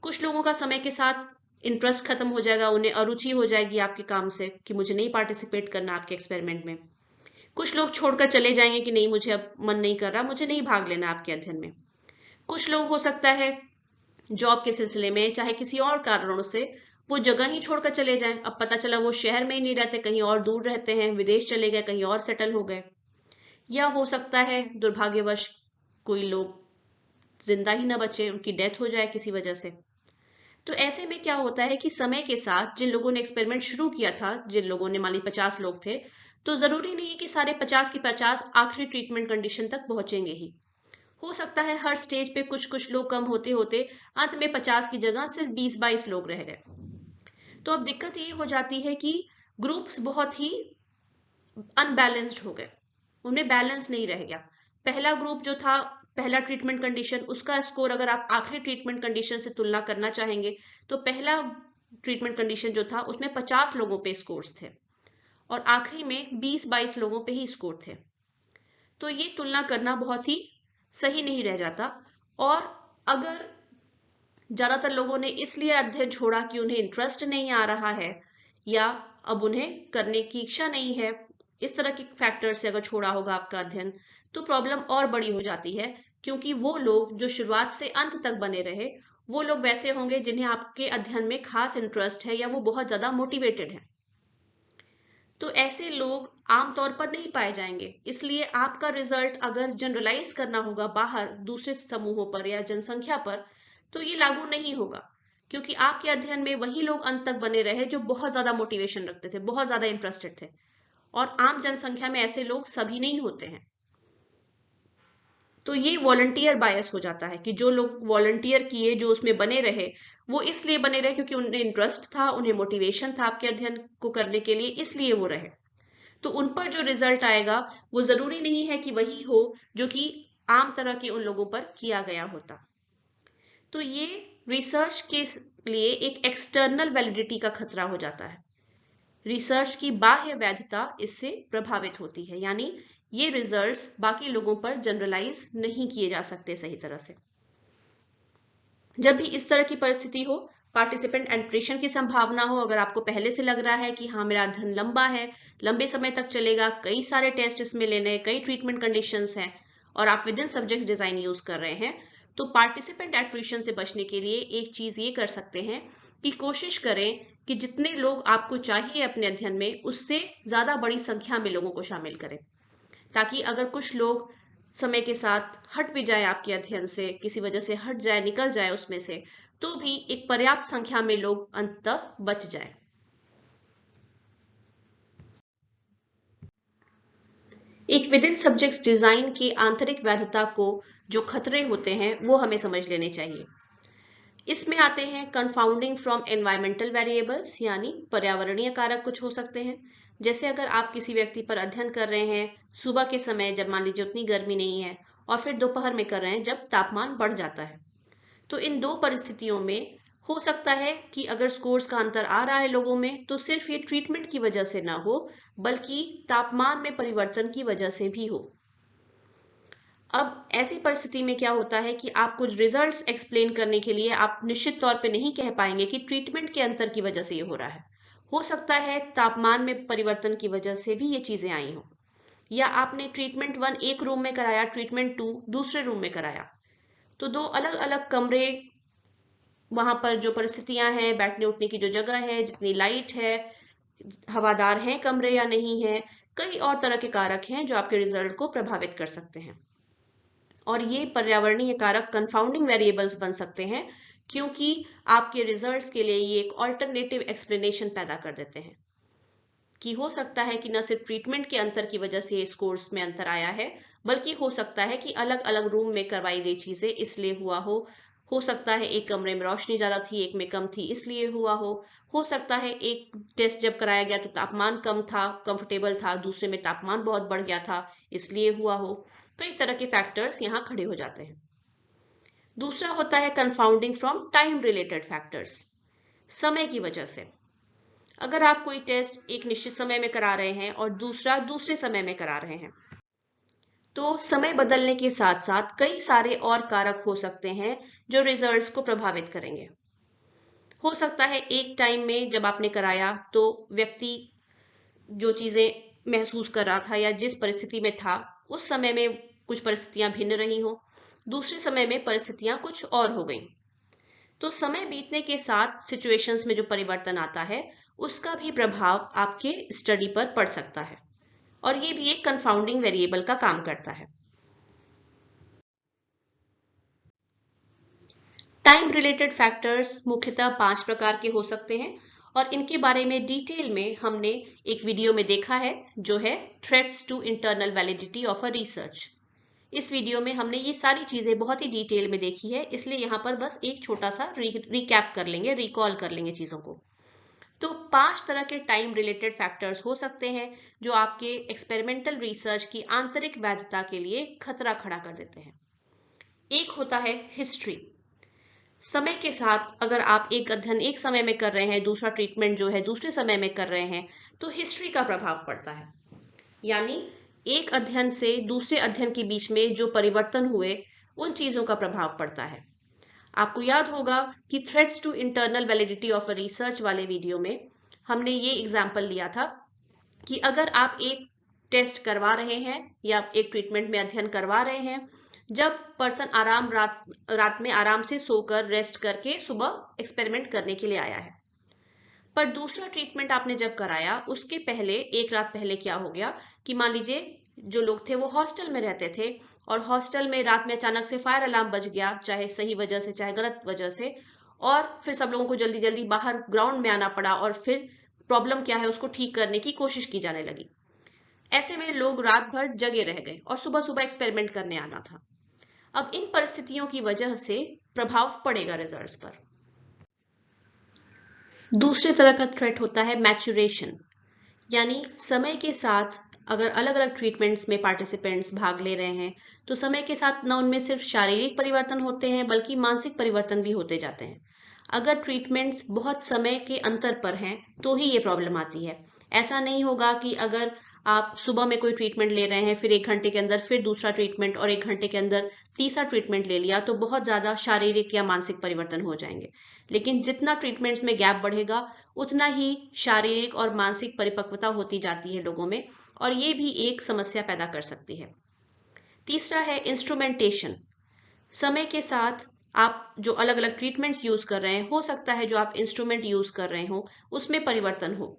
कुछ लोगों का समय के साथ इंटरेस्ट खत्म हो जाएगा, उन्हें अरुचि हो जाएगी आपके काम से कि मुझे नहीं पार्टिसिपेट करना आपके एक्सपेरिमेंट में। कुछ लोग छोड़कर चले जाएंगे कि नहीं मुझे अब मन नहीं कर रहा, मुझे नहीं भाग लेना आपके अध्ययन में। कुछ लोग हो सकता है जॉब के सिलसिले में चाहे किसी और कारणों से वो जगह ही छोड़कर चले जाएं, अब पता चला वो शहर में ही नहीं रहते, कहीं और दूर रहते हैं, विदेश चले गए, कहीं और सेटल हो गए। या हो सकता है दुर्भाग्यवश कोई लोग जिंदा ही ना बचे, उनकी डेथ हो जाए किसी वजह से। तो ऐसे में क्या होता है कि समय के साथ जिन लोगों ने एक्सपेरिमेंट शुरू किया था, जिन लोगों ने मान ली 50 लोग थे, तो जरूरी नहीं कि सारे 50 की 50 आखिरी ट्रीटमेंट कंडीशन तक पहुंचेंगे ही। हो सकता है हर स्टेज पे कुछ कुछ लोग कम होते होते अंत में 50 की जगह सिर्फ 20-22 लोग रह गए। तो अब दिक्कत ये हो जाती है कि ग्रुप्स बहुत ही अनबैलेंस्ड हो गए, उनमें बैलेंस नहीं रह गया। पहला ग्रुप जो था, पहला ट्रीटमेंट कंडीशन, उसका स्कोर अगर आप आखिरी ट्रीटमेंट कंडीशन से तुलना करना चाहेंगे तो पहला ट्रीटमेंट कंडीशन जो था उसमें 50 लोगों पे स्कोर्स थे और आखिरी में 20-22 लोगों पे ही स्कोर थे। तो ये तुलना करना बहुत ही सही नहीं रह जाता। और अगर ज्यादातर लोगों ने इसलिए अध्ययन छोड़ा कि उन्हें इंटरेस्ट नहीं आ रहा है या अब उन्हें करने की इच्छा नहीं है, इस तरह के फैक्टर से अगर छोड़ा होगा आपका अध्ययन, तो प्रॉब्लम और बड़ी हो जाती है, क्योंकि वो लोग जो शुरुआत से अंत तक बने रहे वो लोग वैसे होंगे जिन्हें आपके अध्ययन में खास इंटरेस्ट है या वो बहुत ज्यादा मोटिवेटेड है। तो ऐसे लोग आमतौर पर नहीं पाए जाएंगे, इसलिए आपका रिजल्ट अगर जनरलाइज करना होगा बाहर दूसरे समूहों पर या जनसंख्या पर, तो ये लागू नहीं होगा, क्योंकि आपके अध्ययन में वही लोग अंत तक बने रहे जो बहुत ज्यादा मोटिवेशन रखते थे, बहुत ज्यादा इंटरेस्टेड थे। और आम जनसंख्या में ऐसे लोग सभी नहीं होते हैं। तो ये वॉलंटियर बायस हो जाता है कि जो लोग वॉलंटियर किए, जो उसमें बने रहे, वो इसलिए बने रहे क्योंकि उन्हें इंटरेस्ट था, उन्हें मोटिवेशन था आपके अध्ययन को करने के लिए, इसलिए वो रहे। तो उन पर जो रिजल्ट आएगा वो जरूरी नहीं है कि वही हो जो कि आम तरह के उन लोगों पर किया गया होता। तो ये रिसर्च के लिए एक एक्सटर्नल वैलिडिटी का खतरा हो जाता है। रिसर्च की बाह्य वैधता इससे प्रभावित होती है, यानी ये रिजल्ट्स बाकी लोगों पर जनरलाइज नहीं किए जा सकते सही तरह से। जब भी इस तरह की परिस्थिति हो, पार्टिसिपेंट एट्रिशन की संभावना हो, अगर आपको पहले से लग रहा है कि हाँ मेरा अध्ययन लंबा है, लंबे समय तक चलेगा, कई सारे टेस्ट इसमें लेने, कई ट्रीटमेंट कंडीशंस हैं, और आप with in subject design use कर रहे हैं, तो पार्टिसिपेंट एट्रिशन से बचने के लिए एक चीज ये कर सकते हैं कि कोशिश करें कि जितने लोग आपको चाहिए अपने अध्ययन में, उससे ज्यादा बड़ी संख्या में लोगों को शामिल करें, ताकि अगर कुछ लोग समय के साथ हट भी जाए आपके अध्ययन से, किसी वजह से हट जाए, निकल जाए उसमें से, तो भी एक पर्याप्त संख्या में लोग अंततः बच जाए। एक विद इन सब्जेक्ट्स डिजाइन की आंतरिक वैधता को जो खतरे होते हैं वो हमें समझ लेने चाहिए। इसमें आते हैं कंफाउंडिंग फ्रॉम एनवायरमेंटल वेरिएबल्स, यानी पर्यावरणीय कारक कुछ हो सकते हैं। जैसे अगर आप किसी व्यक्ति पर अध्ययन कर रहे हैं सुबह के समय, जब मान लीजिए उतनी गर्मी नहीं है, और फिर दोपहर में कर रहे हैं जब तापमान बढ़ जाता है, तो इन दो परिस्थितियों में हो सकता है कि अगर स्कोर्स का अंतर आ रहा है लोगों में, तो सिर्फ ये ट्रीटमेंट की वजह से ना हो, बल्कि तापमान में परिवर्तन की वजह से भी हो। अब ऐसी परिस्थिति में क्या होता है कि आप कुछ रिजल्ट्स एक्सप्लेन करने के लिए आप निश्चित तौर पे नहीं कह पाएंगे कि ट्रीटमेंट के अंतर की वजह से ये हो रहा है। हो सकता है तापमान में परिवर्तन की वजह से भी ये चीजें आई हों, या आपने ट्रीटमेंट 1 एक रूम में कराया, ट्रीटमेंट 2 दूसरे रूम में कराया, तो दो अलग अलग कमरे, वहां पर जो परिस्थितियां हैं, बैठने उठने की जो जगह है, जितनी लाइट है, हवादार हैं कमरे या नहीं है, कई और तरह के कारक हैं जो आपके रिजल्ट को प्रभावित कर सकते हैं। और ये पर्यावरणीय कारक कंफाउंडिंग वेरिएबल्स बन सकते हैं, क्योंकि आपके रिजल्ट्स के लिए ये एक ऑल्टरनेटिव एक्सप्लेनेशन पैदा कर देते हैं कि हो सकता है कि न सिर्फ ट्रीटमेंट के अंतर की वजह से स्कोर्स में अंतर आया है, बल्कि हो सकता है कि अलग अलग रूम में करवाई गई चीजें इसलिए हुआ हो सकता है एक कमरे में रोशनी ज्यादा थी, एक में कम थी, इसलिए हुआ हो सकता है एक टेस्ट जब कराया गया तो तापमान कम था, कंफर्टेबल था, दूसरे में तापमान बहुत बढ़ गया था, इसलिए हुआ हो। कई तरह के फैक्टर्स यहाँ खड़े हो जाते हैं। दूसरा होता है confounding from time related factors, समय की वजह से। अगर आप कोई टेस्ट एक निश्चित समय में करा रहे हैं और दूसरा दूसरे समय में करा रहे हैं, तो समय बदलने के साथ साथ कई सारे और कारक हो सकते हैं जो रिजल्ट्स को प्रभावित करेंगे। हो सकता है एक टाइम में जब आपने कराया तो व्यक्ति जो चीजें महसूस कर रहा था या जिस परिस्थिति में था, उस समय में कुछ परिस्थितियां भिन्न रही हो, दूसरे समय में परिस्थितियां कुछ और हो गई। तो समय बीतने के साथ सिचुएशंस में जो परिवर्तन आता है, उसका भी प्रभाव आपके स्टडी पर पड़ सकता है, और ये भी एक कंफाउंडिंग वेरिएबल का काम करता है। टाइम रिलेटेड फैक्टर्स मुख्यतः 5 प्रकार के हो सकते हैं, और इनके बारे में डिटेल में हमने एक वीडियो में देखा है, जो है threats to internal validity of a research. इस वीडियो में हमने ये सारी चीजें बहुत ही डिटेल में देखी है, इसलिए यहाँ पर बस एक छोटा सा रिकैप कर लेंगे, रिकॉल कर लेंगे चीजों को। तो 5 तरह के टाइम रिलेटेड फैक्टर्स हो सकते हैं जो आपके एक्सपेरिमेंटल रिसर्च की आंतरिक वैधता के लिए खतरा खड़ा कर देते हैं। एक होता है हिस्ट्री। समय के साथ अगर आप एक अध्ययन एक समय में कर रहे हैं, दूसरा ट्रीटमेंट जो है दूसरे समय में कर रहे हैं, तो हिस्ट्री का प्रभाव पड़ता है। यानी एक अध्ययन से दूसरे अध्ययन के बीच में जो परिवर्तन हुए, उन चीजों का प्रभाव पड़ता है। आपको याद होगा कि threats to internal validity of a research वाले वीडियो में हमने ये एग्जाम्पल लिया था कि अगर आप एक टेस्ट करवा रहे हैं या एक ट्रीटमेंट में अध्ययन करवा रहे हैं, जब पर्सन रात में आराम से सोकर रेस्ट करके सुबह एक्सपेरिमेंट करने के लिए आया है, पर दूसरा ट्रीटमेंट आपने जब कराया उसके पहले, एक रात पहले क्या हो गया कि मान लीजिए जो लोग थे वो हॉस्टल में रहते थे, और हॉस्टल में रात में अचानक से फायर अलार्म बज गया, चाहे सही वजह से चाहे गलत वजह से, और फिर सब लोगों को जल्दी जल्दी बाहर ग्राउंड में आना पड़ा और फिर प्रॉब्लम क्या है उसको ठीक करने की कोशिश की जाने लगी। ऐसे में लोग रात भर जगे रह गए और सुबह सुबह एक्सपेरिमेंट करने आना था। अब इन परिस्थितियों की वजह से प्रभाव पड़ेगा रिजल्ट्स पर। दूसरे तरह का थ्रेट होता है मैचुरेशन, यानी समय के साथ अगर अलग अलग ट्रीटमेंट्स में पार्टिसिपेंट्स भाग ले रहे हैं तो समय के साथ न उनमें सिर्फ शारीरिक परिवर्तन होते हैं बल्कि मानसिक परिवर्तन भी होते जाते हैं। अगर ट्रीटमेंट्स बहुत समय के अंतर पर हैं तो ही ये प्रॉब्लम आती है। ऐसा नहीं होगा कि अगर आप सुबह में कोई ट्रीटमेंट ले रहे हैं फिर 1 घंटे के अंदर फिर दूसरा ट्रीटमेंट और 1 घंटे के अंदर तीसरा ट्रीटमेंट ले लिया तो बहुत ज्यादा शारीरिक या मानसिक परिवर्तन हो जाएंगे। लेकिन जितना ट्रीटमेंट्स में गैप बढ़ेगा उतना ही शारीरिक और मानसिक परिपक्वता होती जाती है लोगों में, और ये भी एक समस्या पैदा कर सकती है। तीसरा है इंस्ट्रूमेंटेशन। समय के साथ आप जो अलग अलग ट्रीटमेंट्स यूज कर रहे हैं, हो सकता है जो आप इंस्ट्रूमेंट यूज कर रहे हो उसमें परिवर्तन हो।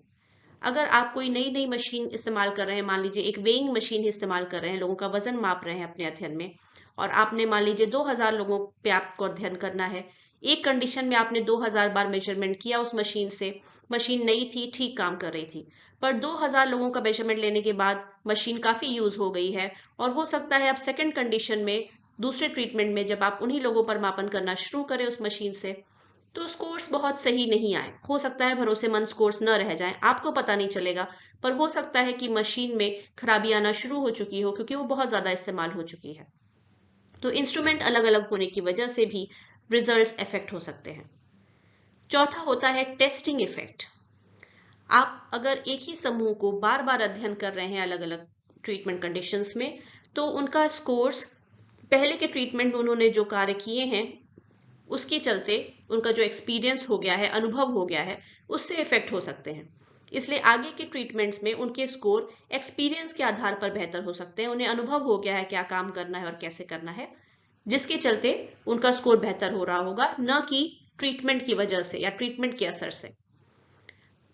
अगर आप कोई नई नई मशीन इस्तेमाल कर रहे हैं, मान लीजिए एक वेइंग मशीन इस्तेमाल कर रहे हैं, लोगों का वजन माप रहे हैं अपने अध्ययन में, और आपने मान लीजिए 2000 लोगों पे आपको अध्ययन करना है। एक कंडीशन में आपने 2000 बार मेजरमेंट किया उस मशीन से, मशीन नई थी, ठीक काम कर रही थी, पर 2000 लोगों का मेजरमेंट लेने के बाद मशीन काफी यूज हो गई है और हो सकता है अब सेकेंड कंडीशन में दूसरे ट्रीटमेंट में जब आप उन्हीं लोगों पर मापन करना शुरू करें उस मशीन से तो स्कोर्स बहुत सही नहीं आए। हो सकता है भरोसेमंद स्कोर्स न रह जाएं, आपको पता नहीं चलेगा, पर हो सकता है कि मशीन में खराबी आना शुरू हो चुकी हो क्योंकि वो बहुत ज्यादा इस्तेमाल हो चुकी है। तो इंस्ट्रूमेंट अलग अलग होने की वजह से भी रिजल्ट्स इफेक्ट हो सकते हैं। चौथा होता है टेस्टिंग इफेक्ट। आप अगर एक ही समूह को बार बार अध्ययन कर रहे हैं अलग अलग ट्रीटमेंट कंडीशंस में तो उनका स्कोर्स पहले के ट्रीटमेंट में उन्होंने जो कार्य किए हैं उसके चलते उनका जो एक्सपीरियंस हो गया है, अनुभव हो गया है, उससे इफेक्ट हो सकते हैं। इसलिए आगे के ट्रीटमेंट्स में उनके स्कोर एक्सपीरियंस के आधार पर बेहतर हो सकते हैं। उन्हें अनुभव हो गया है क्या काम करना है और कैसे करना है, जिसके चलते उनका स्कोर बेहतर हो रहा होगा, न कि ट्रीटमेंट की वजह से या ट्रीटमेंट के असर से।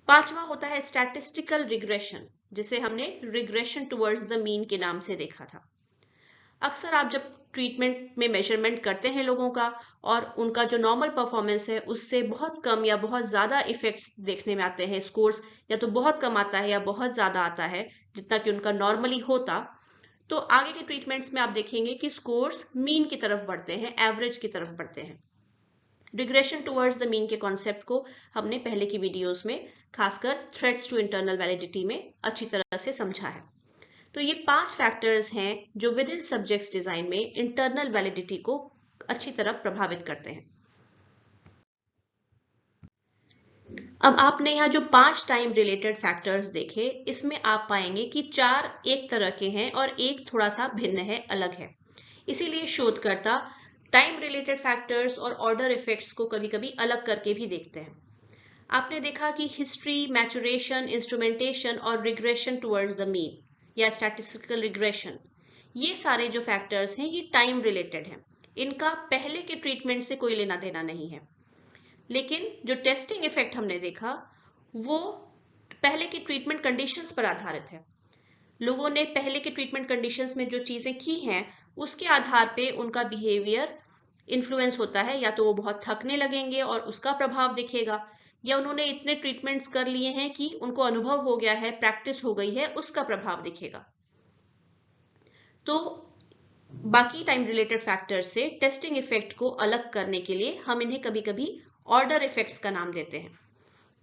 पांचवा होता है स्टैटिस्टिकल रिग्रेशन, जिसे हमने रिग्रेशन टुवर्ड्स द मीन के नाम से देखा था। अक्सर आप जब ट्रीटमेंट में मेजरमेंट करते हैं लोगों का और उनका जो नॉर्मल परफॉर्मेंस है उससे बहुत कम या बहुत ज्यादा इफेक्ट्स देखने में आते हैं, स्कोर्स या तो बहुत कम आता है या बहुत ज्यादा आता है जितना कि उनका नॉर्मली होता, तो आगे के ट्रीटमेंट्स में आप देखेंगे कि स्कोर्स मीन की तरफ बढ़ते हैं, एवरेज की तरफ बढ़ते हैं। रिग्रेशन टुवर्ड्स द मीन के कॉन्सेप्ट को हमने पहले की वीडियोस में खासकर थ्रेट्स टू इंटरनल वैलिडिटी में अच्छी तरह से समझा है। तो ये 5 फैक्टर्स हैं जो विद इन सब्जेक्ट्स डिजाइन में इंटरनल वैलिडिटी को अच्छी तरह प्रभावित करते हैं। अब आपने यहाँ जो 5 टाइम रिलेटेड फैक्टर्स देखे, इसमें आप पाएंगे कि 4 एक तरह के हैं और एक थोड़ा सा भिन्न है, अलग है। इसीलिए शोधकर्ता टाइम रिलेटेड फैक्टर्स और ऑर्डर इफेक्ट्स को कभी कभी अलग करके भी देखते हैं। आपने देखा कि हिस्ट्री, मैचुरेशन, इंस्ट्रूमेंटेशन और रिग्रेशन टुवर्ड्स द मीन या स्टैटिस्टिकल रिग्रेशन, ये सारे जो फैक्टर्स हैं ये टाइम रिलेटेड हैं। इनका पहले के ट्रीटमेंट से कोई लेना देना नहीं है। लेकिन जो टेस्टिंग इफेक्ट हमने देखा वो पहले की ट्रीटमेंट कंडीशंस पर आधारित है। लोगों ने पहले के ट्रीटमेंट कंडीशंस में जो चीजें की हैं उसके आधार पे उनका बिहेवियर इन्फ्लुएंस होता है। या तो वो बहुत थकने लगेंगे और उसका प्रभाव दिखेगा, या उन्होंने इतने ट्रीटमेंट्स कर लिए हैं कि उनको अनुभव हो गया है, प्रैक्टिस हो गई है, उसका प्रभाव दिखेगा। तो बाकी टाइम रिलेटेड फैक्टर्स से टेस्टिंग इफेक्ट को अलग करने के लिए हम इन्हें कभी कभी ऑर्डर इफेक्ट्स का नाम देते हैं।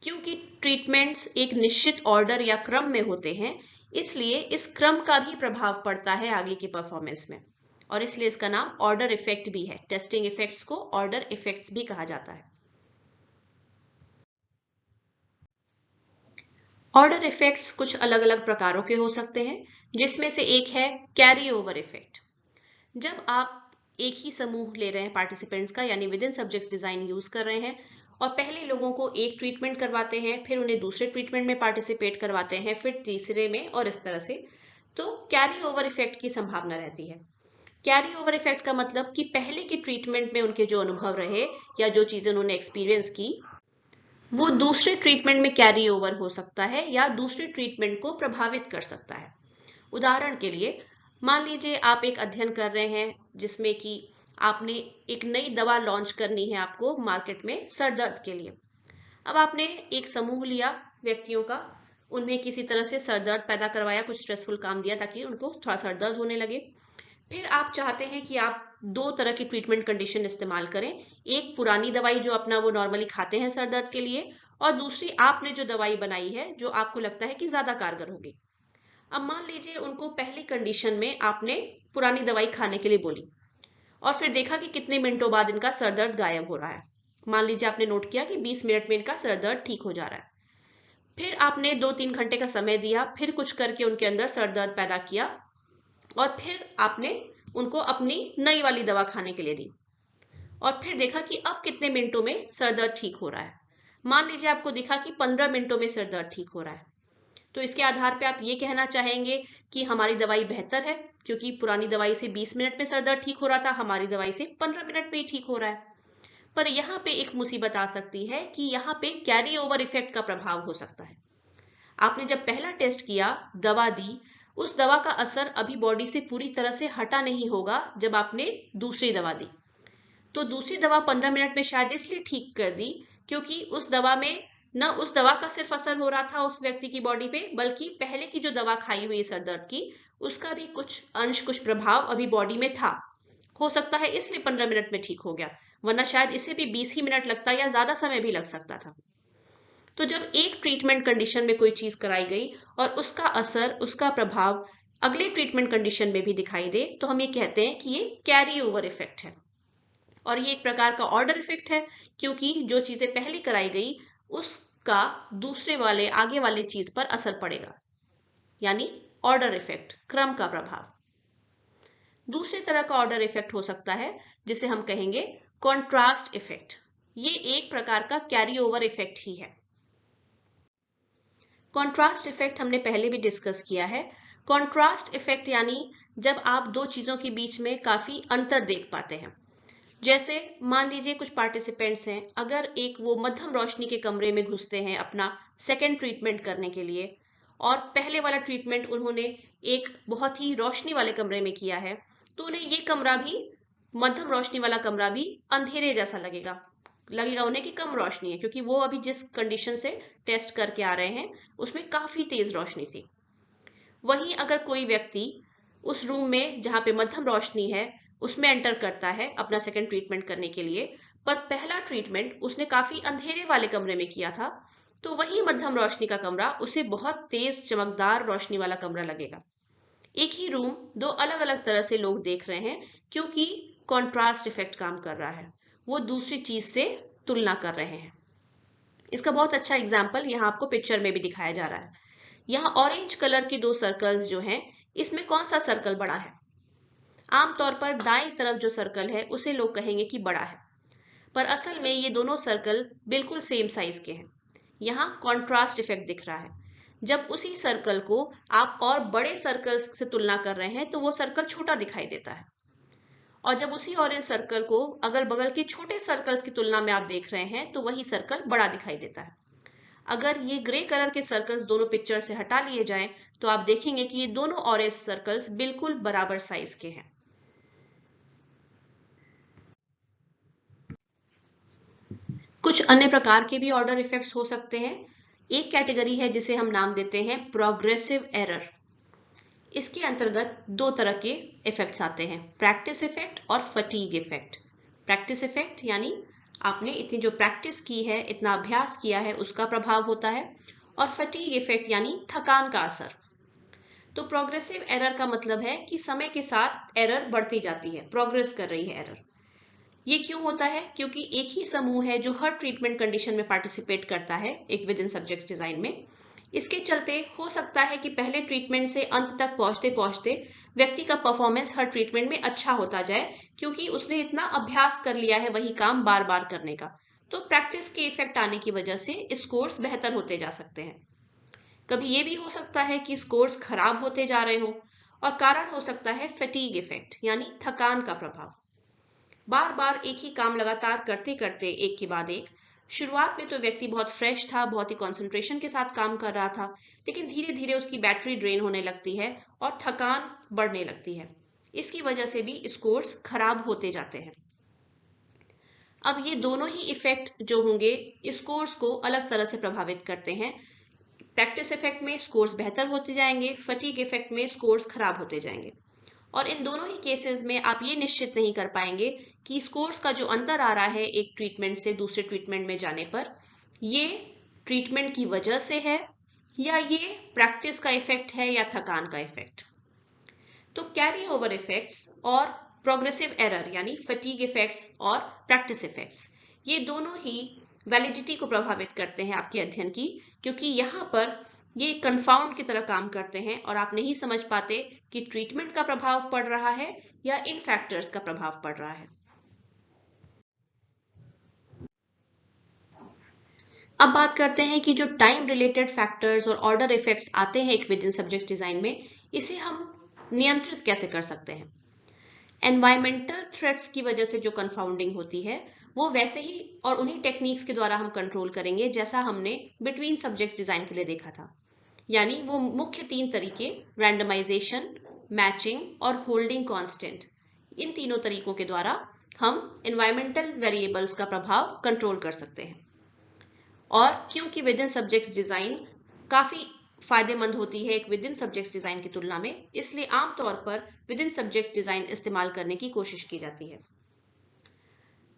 क्योंकि ट्रीटमेंट्स एक निश्चित ऑर्डर या क्रम में होते हैं, इसलिए इस क्रम का भी प्रभाव पड़ता है आगे की परफॉर्मेंस में, और इसलिए इसका नाम ऑर्डर इफेक्ट भी है। टेस्टिंग इफेक्ट्स को ऑर्डर इफेक्ट्स भी कहा जाता है। ऑर्डर इफेक्ट्स कुछ अलग अलग प्रकारों के हो सकते हैं, जिसमें से एक है कैरी ओवर इफेक्ट। जब आप एक ही समूह ले रहे हैं पार्टिसिपेंट्स का, यानी with in subjects design use कर रहे हैं और पहले लोगों को एक ट्रीटमेंट करवाते हैं, फिर उन्हें दूसरे ट्रीटमेंट में पार्टिसिपेट करवाते हैं, फिर तीसरे में, और इस तरह से, तो कैरी ओवर इफेक्ट की संभावना रहती है। कैरी ओवर इफेक्ट का मतलब कि पहले के ट्रीटमेंट में उनके जो अनुभव रहे या जो चीजें उन्होंने एक्सपीरियंस की वो दूसरे ट्रीटमेंट में कैरी ओवर हो सकता है या दूसरे ट्रीटमेंट को प्रभावित कर सकता है। उदाहरण के लिए मान लीजिए आप एक अध्ययन कर रहे हैं जिसमें कि आपने एक नई दवा लॉन्च करनी है आपको मार्केट में सर दर्द के लिए। अब आपने एक समूह लिया व्यक्तियों का, उनमें किसी तरह से सर दर्द पैदा करवाया, कुछ स्ट्रेसफुल काम दिया ताकि उनको थोड़ा सर दर्द होने लगे। फिर आप चाहते हैं कि आप दो तरह की ट्रीटमेंट कंडीशन इस्तेमाल करें, एक पुरानी दवाई जो अपना वो नॉर्मली खाते हैं सर दर्द के लिए, और दूसरी आपने जो दवाई बनाई है जो आपको लगता है कि ज्यादा कारगर होगी। अब मान लीजिए उनको पहली कंडीशन में आपने पुरानी दवाई खाने के लिए बोली और फिर देखा कि कितने मिनटों बाद इनका सर दर्द गायब हो रहा है। मान लीजिए आपने नोट किया कि 20 मिनट में इनका सर दर्द ठीक हो जा रहा है। फिर आपने 2-3 घंटे का समय दिया, फिर कुछ करके उनके अंदर सर दर्द पैदा किया और फिर आपने उनको अपनी नई वाली दवा खाने के लिए दी और फिर देखा कि अब कितने मिनटों में सर दर्द ठीक हो रहा है। मान लीजिए आपको दिखा कि 15 मिनटों में सर दर्द ठीक हो रहा है। तो इसके आधार पे आप ये कहना चाहेंगे कि हमारी दवाई बेहतर है, क्योंकि पुरानी दवाई से 20 मिनट में सर दर्द ठीक हो रहा था, हमारी दवाई से 15 मिनट में ही ठीक हो रहा है। पर यहाँ पे एक मुसीबत आ सकती है कि यहाँ पे कैरी ओवर इफेक्ट का प्रभाव हो सकता है। आपने जब पहला टेस्ट किया, दवा दी, उस दवा का असर अभी बॉडी से पूरी तरह से हटा नहीं होगा जब आपने दूसरी दवा दी। तो दूसरी दवा 15 मिनट में शायद इसलिए ठीक कर दी क्योंकि उस दवा में न उस दवा का सिर्फ असर हो रहा था उस व्यक्ति की बॉडी पे, बल्कि पहले की जो दवा खाई हुई है सर दर्द की, उसका भी कुछ अंश, कुछ प्रभाव अभी बॉडी में था। हो सकता है इसलिए 15 मिनट में ठीक हो गया, वरना शायद इसे भी 20 ही मिनट लगता या ज्यादा समय भी लग सकता था। तो जब एक ट्रीटमेंट कंडीशन में कोई चीज कराई गई और उसका असर, उसका प्रभाव अगले ट्रीटमेंट कंडीशन में भी दिखाई दे, तो हम ये कहते हैं कि ये कैरी ओवर इफेक्ट है। और ये एक प्रकार का ऑर्डर इफेक्ट है, क्योंकि जो चीजें पहले कराई गई उसका दूसरे वाले, आगे वाले चीज पर असर पड़ेगा, यानी ऑर्डर इफेक्ट, क्रम का प्रभाव। दूसरे तरह का ऑर्डर इफेक्ट हो सकता है जिसे हम कहेंगे कॉन्ट्रास्ट इफेक्ट। ये एक प्रकार का कैरी ओवर इफेक्ट ही है। कॉन्ट्रास्ट इफेक्ट हमने पहले भी डिस्कस किया है। कॉन्ट्रास्ट इफेक्ट यानी जब आप दो चीजों के बीच में काफी अंतर देख पाते हैं। जैसे मान लीजिए कुछ पार्टिसिपेंट्स हैं, अगर एक वो मध्यम रोशनी के कमरे में घुसते हैं अपना सेकेंड ट्रीटमेंट करने के लिए, और पहले वाला ट्रीटमेंट उन्होंने एक बहुत ही रोशनी वाले कमरे में किया है, तो उन्हें ये कमरा भी, मध्यम रोशनी वाला कमरा भी अंधेरे जैसा लगेगा उन्हें कि कम रोशनी है, क्योंकि वो अभी जिस कंडीशन से टेस्ट करके आ रहे हैं उसमें काफी तेज रोशनी थी। वहीं अगर कोई व्यक्ति उस रूम में जहां पे मध्यम रोशनी है उसमें एंटर करता है अपना सेकंड ट्रीटमेंट करने के लिए, पर पहला ट्रीटमेंट उसने काफी अंधेरे वाले कमरे में किया था, तो वही मध्यम रोशनी का कमरा उसे बहुत तेज चमकदार रोशनी वाला कमरा लगेगा। एक ही रूम दो अलग अलग तरह से लोग देख रहे हैं, क्योंकि कॉन्ट्रास्ट इफेक्ट काम कर रहा है, वो दूसरी चीज से तुलना कर रहे हैं। इसका बहुत अच्छा एग्जाम्पल यहाँ आपको पिक्चर में भी दिखाया जा रहा है। यहाँ ऑरेंज कलर की दो सर्कल्स जो हैं, इसमें कौन सा सर्कल बड़ा है? आमतौर पर दाएं तरफ जो सर्कल है उसे लोग कहेंगे कि बड़ा है, पर असल में ये दोनों सर्कल बिल्कुल सेम साइज के हैं। यहाँ कॉन्ट्रास्ट इफेक्ट दिख रहा है। जब उसी सर्कल को आप और बड़े सर्कल्स से तुलना कर रहे हैं तो वो सर्कल छोटा दिखाई देता है, और जब उसी ऑरेंज सर्कल को अगल बगल के छोटे सर्कल्स की तुलना में आप देख रहे हैं तो वही सर्कल बड़ा दिखाई देता है। अगर ये ग्रे कलर के सर्कल्स दोनों पिक्चर से हटा लिए जाएं तो आप देखेंगे कि ये दोनों ऑरेंज सर्कल्स बिल्कुल बराबर साइज के हैं। कुछ अन्य प्रकार के भी ऑर्डर इफेक्ट्स हो सकते हैं। एक कैटेगरी है जिसे हम नाम देते हैं प्रोग्रेसिव एरर। इसके अंतर्गत दो तरह के इफेक्ट्स आते हैं, प्रैक्टिस इफेक्ट और फटीग इफेक्ट। प्रैक्टिस इफेक्ट यानी आपने इतनी जो प्रैक्टिस की है, इतना अभ्यास किया है, उसका प्रभाव होता है, और फटीग इफेक्ट यानी थकान का असर। तो प्रोग्रेसिव एरर का मतलब है कि समय के साथ एरर बढ़ती जाती है, प्रोग्रेस कर रही है एरर। ये क्यों होता है? क्योंकि एक ही समूह है जो हर ट्रीटमेंट कंडीशन में पार्टिसिपेट करता है एक विद इन सब्जेक्ट्स डिजाइन में। इसके चलते हो सकता है कि पहले ट्रीटमेंट से अंत तक पहुंचते पहुंचते व्यक्ति का परफॉर्मेंस हर ट्रीटमेंट में अच्छा होता जाए, क्योंकि उसने इतना अभ्यास कर लिया है वही काम बार बार करने का। तो प्रैक्टिस के इफेक्ट आने की वजह से स्कोर्स बेहतर होते जा सकते हैं। कभी ये भी हो सकता है कि स्कोर्स खराब होते जा रहे हो, और कारण हो सकता है फटीग इफेक्ट यानी थकान का प्रभाव। बार बार एक ही काम लगातार करते करते एक के बाद एक, शुरुआत में तो व्यक्ति बहुत फ्रेश था, बहुत ही कंसंट्रेशन के साथ काम कर रहा था, लेकिन धीरे धीरे उसकी बैटरी ड्रेन होने लगती है और थकान बढ़ने लगती है। इसकी वजह से भी स्कोर्स खराब होते जाते हैं। अब ये दोनों ही इफेक्ट जो होंगे स्कोर्स को अलग तरह से प्रभावित करते हैं। प्रैक्टिस इफेक्ट में स्कोर्स बेहतर होते जाएंगे, फटीग इफेक्ट में स्कोर्स खराब होते जाएंगे। और इन दोनों ही केसेस में आप ये निश्चित नहीं कर पाएंगे कि स्कोर्स का जो अंतर आ रहा है एक ट्रीटमेंट से दूसरे ट्रीटमेंट में जाने पर, ये ट्रीटमेंट की वजह से है या ये प्रैक्टिस का इफेक्ट है या थकान का इफेक्ट। तो कैरी ओवर इफेक्ट्स और प्रोग्रेसिव एरर यानी फटीग इफेक्ट्स और प्रैक्टिस इफेक्ट्स, ये दोनों ही वैलिडिटी को प्रभावित करते हैं आपके अध्ययन की, क्योंकि यहाँ पर ये कंफाउंड की तरह काम करते हैं और आप नहीं समझ पाते कि ट्रीटमेंट का प्रभाव पड़ रहा है या इन फैक्टर्स का प्रभाव पड़ रहा है। अब बात करते हैं कि जो टाइम रिलेटेड फैक्टर्स और ऑर्डर इफेक्ट्स आते हैं एक विद इन सब्जेक्ट्स डिजाइन में, इसे हम नियंत्रित कैसे कर सकते हैं। एनवायरमेंटल थ्रेट्स की वजह से जो कंफाउंडिंग होती है वो वैसे ही और उन्हीं टेक्निक्स के द्वारा हम कंट्रोल करेंगे जैसा हमने बिटवीन सब्जेक्ट्स डिजाइन के लिए देखा था। यानी वो मुख्य 3 तरीके, रैंडमाइजेशन, मैचिंग और होल्डिंग कांस्टेंट, इन तीनों तरीकों के द्वारा हम एनवायरमेंटल वेरिएबल्स का प्रभाव कंट्रोल कर सकते हैं। और क्योंकि विद इन सब्जेक्ट्स डिजाइन काफी फायदेमंद होती है एक विद इन सब्जेक्ट्स डिजाइन की तुलना में, इसलिए आमतौर पर विद इन सब्जेक्ट्स डिजाइन इस्तेमाल करने की कोशिश की जाती है।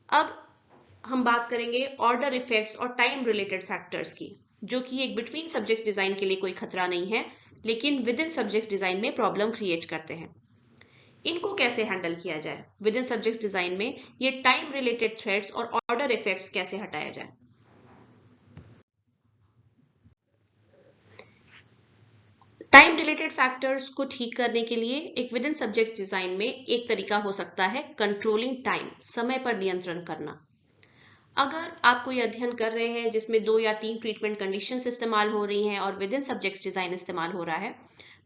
अब हम बात करेंगे ऑर्डर इफेक्ट्स और टाइम रिलेटेड फैक्टर्स की, जो कि एक बिटवीन सब्जेक्ट्स डिजाइन के लिए कोई खतरा नहीं है, लेकिन विद इन सब्जेक्ट्स डिजाइन में प्रॉब्लम क्रिएट करते हैं। इनको कैसे हैंडल किया जाए, विद इन सब्जेक्ट्स डिजाइन में ये टाइम रिलेटेड थ्रेड्स और ऑर्डर इफेक्ट्स कैसे हटाया जाए। टाइम रिलेटेड फैक्टर्स को ठीक करने के लिए एक विद इन सब्जेक्ट्स डिजाइन में एक तरीका हो सकता है कंट्रोलिंग टाइम, समय पर नियंत्रण करना। अगर आप कोई अध्ययन कर रहे हैं जिसमें 2 या 3 ट्रीटमेंट कंडीशंस इस्तेमाल हो रही हैं और विद इन सब्जेक्ट्स डिजाइन इस्तेमाल हो रहा है,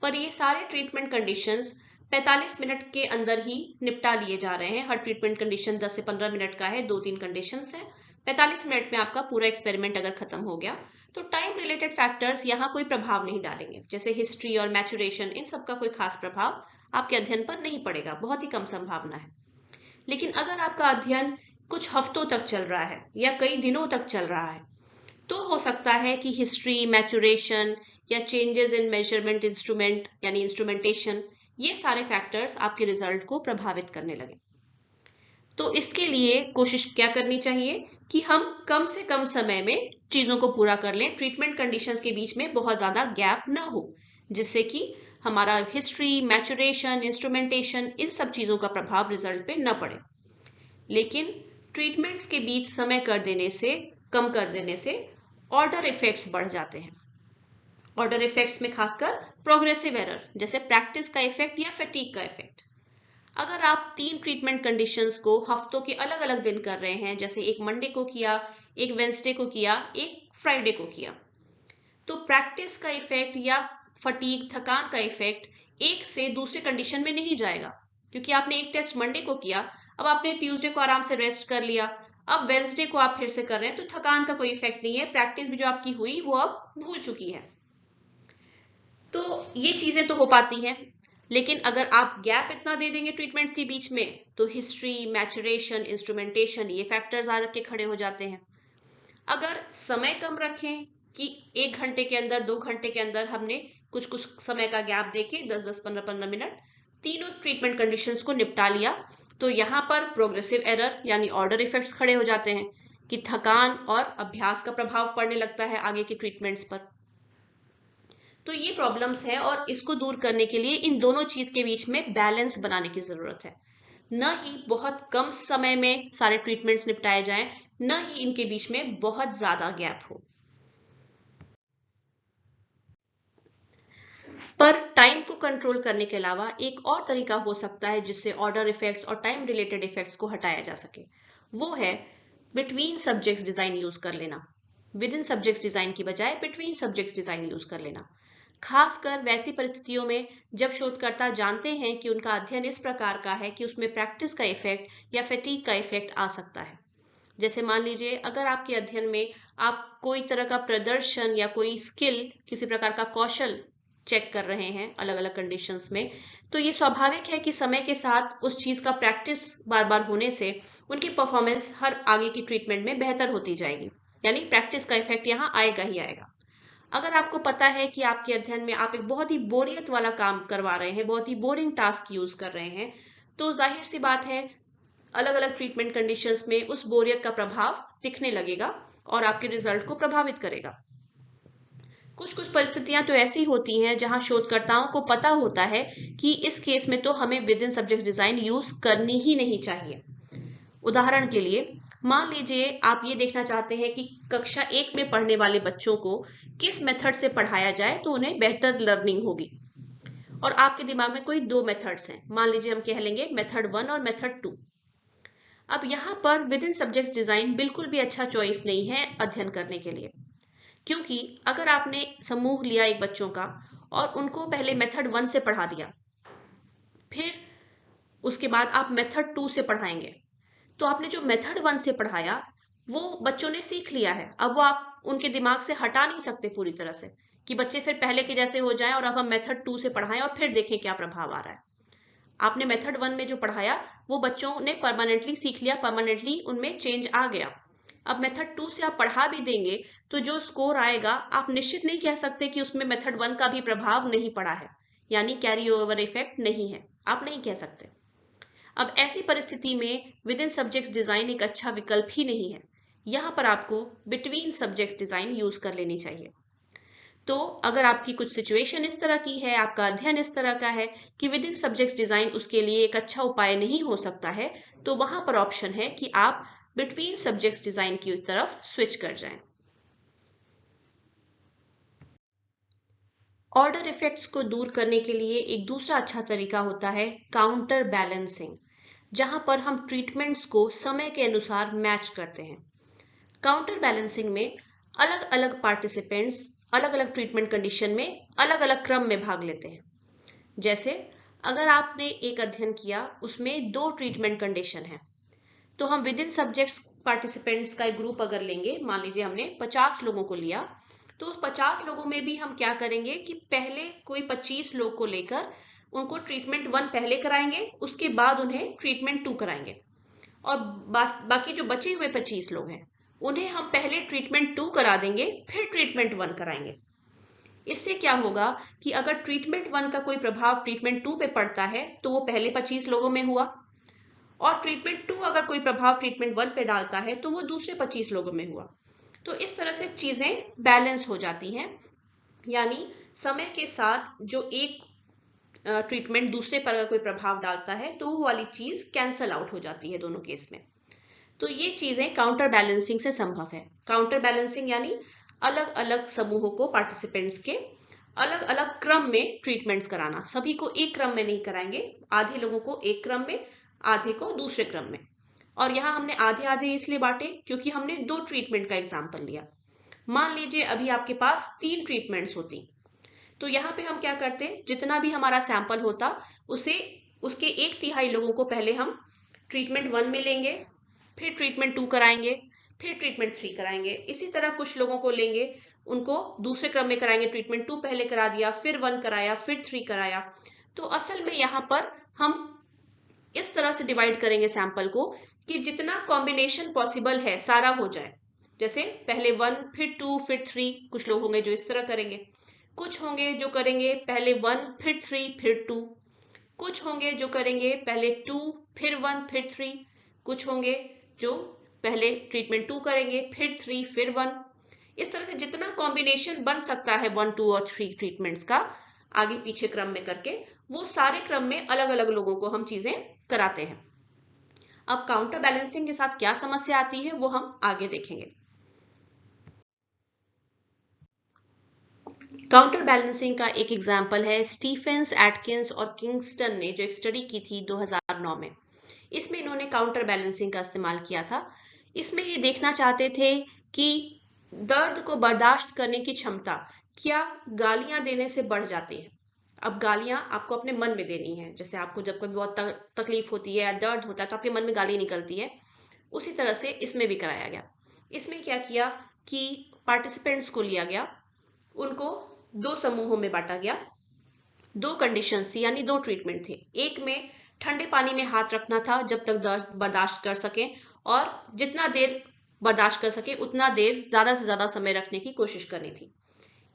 पर ये सारे ट्रीटमेंट कंडीशंस 45 मिनट के अंदर ही निपटा लिए जा रहे हैं। हर ट्रीटमेंट कंडीशन 10 से 15 मिनट का है, 2-3 कंडीशंस है, 45 मिनट में आपका पूरा एक्सपेरिमेंट अगर खत्म हो गया तो टाइम रिलेटेड फैक्टर्स यहाँ कोई प्रभाव नहीं डालेंगे, जैसे हिस्ट्री और मैचुरेशन, इन सब का कोई खास प्रभाव आपके अध्ययन पर नहीं पड़ेगा, बहुत ही कम संभावना है। लेकिन अगर आपका अध्ययन कुछ हफ्तों तक चल रहा है या कई दिनों तक चल रहा है, तो हो सकता है कि हिस्ट्री, मैचुरेशन या चेंजेस इन मेजरमेंट इंस्ट्रूमेंट यानी इंस्ट्रूमेंटेशन, ये सारे फैक्टर्स आपके रिजल्ट को प्रभावित करने लगे। तो इसके लिए कोशिश क्या करनी चाहिए कि हम कम से कम समय में चीजों को पूरा कर लें, ट्रीटमेंट कंडीशंस के बीच में बहुत ज्यादा गैप ना हो, जिससे कि हमारा हिस्ट्री, मैचुरेशन, इंस्ट्रूमेंटेशन, इन सब चीजों का प्रभाव रिजल्ट पे न पड़े। लेकिन ट्रीटमेंट्स के बीच समय कम कर देने से ऑर्डर इफेक्ट्स बढ़ जाते हैं। ऑर्डर इफेक्ट्स में खासकर प्रोग्रेसिव एरर जैसे प्रैक्टिस का इफेक्ट या फटीग का इफेक्ट। अगर आप 3 ट्रीटमेंट कंडीशंस को हफ्तों के अलग अलग दिन कर रहे हैं, जैसे एक मंडे को किया, एक वेंसडे को किया, एक फ्राइडे को किया, तो प्रैक्टिस का इफेक्ट या फटीग, थकान का इफेक्ट एक से दूसरे कंडीशन में नहीं जाएगा, क्योंकि आपने एक टेस्ट मंडे को किया, अब आपने ट्यूसडे को आराम से रेस्ट कर लिया, अब वेंसडे को आप फिर से कर रहे हैं, तो थकान का कोई इफेक्ट नहीं है, प्रैक्टिस भी जो आपकी हुई वो अब भूल चुकी है। तो ये चीजें तो हो पाती हैं, लेकिन अगर आप गैप इतना दे देंगे ट्रीटमेंट्स के बीच में, तो हिस्ट्री, मैचुरेशन, इंस्ट्रूमेंटेशन, ये फैक्टर्स आ के खड़े हो जाते हैं। अगर समय कम रखें कि 1 घंटे के अंदर, 2 घंटे के अंदर हमने कुछ कुछ समय का गैप देके 10-10, 15-15 मिनट तीनों ट्रीटमेंट कंडीशंस को निपटा लिया, तो यहाँ पर प्रोग्रेसिव एरर यानी ऑर्डर इफेक्ट्स खड़े हो जाते हैं कि थकान और अभ्यास का प्रभाव पड़ने लगता है आगे की ट्रीटमेंट्स पर। तो ये प्रॉब्लम्स है और इसको दूर करने के लिए इन दोनों चीज के बीच में बैलेंस बनाने की जरूरत है। न ही बहुत कम समय में सारे ट्रीटमेंट्स निपटाए जाएं, न ही इनके बीच में बहुत ज्यादा गैप हो। पर टाइम को कंट्रोल करने के अलावा एक और तरीका हो सकता है जिससे ऑर्डर इफेक्ट्स और टाइम रिलेटेड इफेक्ट्स को हटाया जा सके, वो है बिटवीन सब्जेक्ट्स डिजाइन यूज कर लेना। विद इन सब्जेक्ट्स डिजाइन की बजाय बिटवीन सब्जेक्ट्स डिजाइन यूज कर लेना, खासकर वैसी परिस्थितियों में जब शोधकर्ता जानते हैं कि उनका अध्ययन इस प्रकार का है कि उसमें प्रैक्टिस का इफेक्ट या फटीग का इफेक्ट आ सकता है। जैसे मान लीजिए अगर आपके अध्ययन में आप कोई तरह का प्रदर्शन या कोई स्किल, किसी प्रकार का कौशल चेक कर रहे हैं अलग अलग कंडीशंस में, तो ये स्वाभाविक है कि समय के साथ उस चीज का प्रैक्टिस बार बार होने से उनकी परफॉर्मेंस हर आगे की ट्रीटमेंट में बेहतर होती जाएगी। यानी प्रैक्टिस का इफेक्ट यहाँ आएगा ही आएगा। अगर आपको पता है कि आपके अध्ययन में आप एक बहुत ही बोरियत वाला काम करवा रहे हैं, बहुत ही बोरिंग टास्क यूज कर रहे हैं, तो जाहिर सी बात है अलग अलग ट्रीटमेंट कंडीशंस में उस बोरियत का प्रभाव दिखने लगेगा और आपके रिजल्ट को प्रभावित करेगा। कुछ कुछ परिस्थितियां तो ऐसी होती हैं जहां शोधकर्ताओं को पता होता है कि इस केस में तो हमें with in subject design use करनी ही नहीं चाहिए। उदाहरण के लिए मान लीजिए आप ये देखना चाहते हैं कि कक्षा 1 में पढ़ने वाले बच्चों को किस मेथड से पढ़ाया जाए तो उन्हें बेहतर लर्निंग होगी, और आपके दिमाग में कोई दो मेथड्स हैं, मान लीजिए हम कह लेंगे मेथड 1 और मेथड 2। अब यहाँ पर विद इन सब्जेक्ट डिजाइन बिल्कुल भी अच्छा चॉइस नहीं है अध्ययन करने के लिए, क्योंकि अगर आपने समूह लिया एक बच्चों का और उनको पहले मेथड 1 से पढ़ा दिया, फिर उसके बाद आप मेथड 2 से पढ़ाएंगे, तो आपने जो मेथड 1 से पढ़ाया वो बच्चों ने सीख लिया है, अब वो आप उनके दिमाग से हटा नहीं सकते पूरी तरह से कि बच्चे फिर पहले के जैसे हो जाएं और अब हम मेथड 2 से पढ़ाएं और फिर देखें क्या प्रभाव आ रहा है। आपने मेथड 1 में जो पढ़ाया वो बच्चों ने परमानेंटली सीख लिया, परमानेंटली उनमें चेंज आ गया। अब मेथड 2 से आप पढ़ा भी देंगे तो जो स्कोर आएगा आप निश्चित नहीं कह सकते कि उसमें मेथड 1 का भी प्रभाव नहीं पड़ा है, यानी कैरी ओवर इफेक्ट नहीं है, आप नहीं कह सकते। अब ऐसी परिस्थिति में विद इन सब्जेक्ट्स डिजाइन एक अच्छा विकल्प ही नहीं है, यहां पर आपको बिटवीन सब्जेक्ट्स डिजाइन यूज कर लेनी चाहिए। तो अगर आपकी कुछ सिचुएशन इस तरह की है, आपका अध्ययन इस तरह का है कि विद इन सब्जेक्ट्स डिजाइन उसके लिए एक अच्छा उपाय नहीं हो सकता है, तो वहां पर ऑप्शन है कि आप बिटवीन सब्जेक्ट्स डिजाइन की तरफ स्विच कर जाएं। ऑर्डर इफेक्ट्स को दूर करने के लिए एक दूसरा अच्छा तरीका होता है काउंटर बैलेंसिंग, जहां पर हम ट्रीटमेंट्स को समय के अनुसार मैच करते हैं। काउंटर बैलेंसिंग में अलग अलग पार्टिसिपेंट्स अलग अलग ट्रीटमेंट कंडीशन में अलग अलग क्रम में भाग लेते हैं। जैसे अगर आपने एक अध्ययन किया उसमें 2 ट्रीटमेंट कंडीशन है, तो हम विद इन सब्जेक्ट्स पार्टिसिपेंट्स का एक ग्रुप अगर लेंगे, मान लीजिए हमने 50 लोगों को लिया, तो उस 50 लोगों में भी हम क्या करेंगे कि पहले कोई 25 लोग को लेकर उनको ट्रीटमेंट 1 पहले कराएंगे, उसके बाद उन्हें ट्रीटमेंट 2 कराएंगे, और बाकी जो बचे हुए 25 लोग हैं उन्हें हम पहले ट्रीटमेंट 2 करा देंगे, फिर ट्रीटमेंट 1 कराएंगे। इससे क्या होगा कि अगर ट्रीटमेंट 1 का कोई प्रभाव ट्रीटमेंट 2 पे पड़ता है तो वो पहले 25 लोगों में हुआ, और ट्रीटमेंट 2 अगर कोई प्रभाव ट्रीटमेंट 1 पे डालता है तो वो दूसरे 25 लोगों में हुआ। तो इस तरह से चीजें बैलेंस हो जाती हैं, यानी समय के साथ जो एक ट्रीटमेंट दूसरे पर अगर कोई प्रभाव डालता है तो वो वाली चीज कैंसल आउट हो जाती है दोनों केस में। तो ये चीजें काउंटर बैलेंसिंग से संभव है। काउंटर बैलेंसिंग यानी अलग अलग समूहों को, पार्टिसिपेंट्स के अलग अलग क्रम में ट्रीटमेंट्स कराना, सभी को एक क्रम में नहीं कराएंगे, आधे लोगों को एक क्रम में, आधे को दूसरे क्रम में। और यहाँ हमने आधे आधे इसलिए बांटे क्योंकि हमने 2 ट्रीटमेंट का एग्जाम्पल लिया। मान लीजिए अभी आपके पास 3 ट्रीटमेंट्स होती, तो यहाँ पे हम क्या करते, जितना भी हमारा सैंपल होता उसे उसके 1/3 लोगों को पहले हम ट्रीटमेंट 1 में लेंगे, फिर ट्रीटमेंट 2 कराएंगे, फिर ट्रीटमेंट 3 कराएंगे। इसी तरह कुछ लोगों को लेंगे, उनको दूसरे क्रम में कराएंगे, ट्रीटमेंट 2 पहले करा दिया, फिर 1 कराया, फिर 3 कराया। तो असल में यहाँ पर हम इस तरह से डिवाइड करेंगे सैंपल को कि जितना कॉम्बिनेशन पॉसिबल है सारा हो जाए। जैसे पहले 1 फिर 2 फिर 3, कुछ लोग होंगे जो इस तरह करेंगे, कुछ होंगे जो करेंगे पहले 1 फिर 3 फिर 2, कुछ होंगे जो करेंगे पहले 2 फिर 1 फिर 3, कुछ होंगे जो पहले ट्रीटमेंट 2 करेंगे फिर 3 फिर 1। इस तरह से जितना कॉम्बिनेशन बन सकता है 1 2 और 3 ट्रीटमेंट्स का आगे पीछे क्रम में करके, वो सारे क्रम में अलग अलग लोगों को हम चीजें कराते हैं। अब काउंटर बैलेंसिंग के साथ क्या समस्या आती है वो हम आगे देखेंगे। काउंटर बैलेंसिंग का एक एग्जाम्पल है स्टीफेंस, एटकिंस और किंगस्टन ने जो एक स्टडी की थी 2009 में। इसमें इन्होंने काउंटर बैलेंसिंग का इस्तेमाल किया था। इसमें ये देखना चाहते थे कि दर्द को बर्दाश्त करने की क्षमता क्या गालियां देने से बढ़ जाती है। अब गालियां आपको अपने मन में देनी है, जैसे आपको जब कभी बहुत तकलीफ होती है या दर्द होता है तो आपके मन में गाली निकलती है, उसी तरह से इसमें भी कराया गया। इसमें क्या किया कि पार्टिसिपेंट्स को लिया गया, उनको 2 समूहों में बांटा गया, दो कंडीशंस थी, यानी दो ट्रीटमेंट थे। एक में ठंडे पानी में हाथ रखना था जब तक दर्द बर्दाश्त कर सके, और जितना देर बर्दाश्त कर सके उतना देर ज्यादा से ज्यादा समय रखने की कोशिश करनी थी।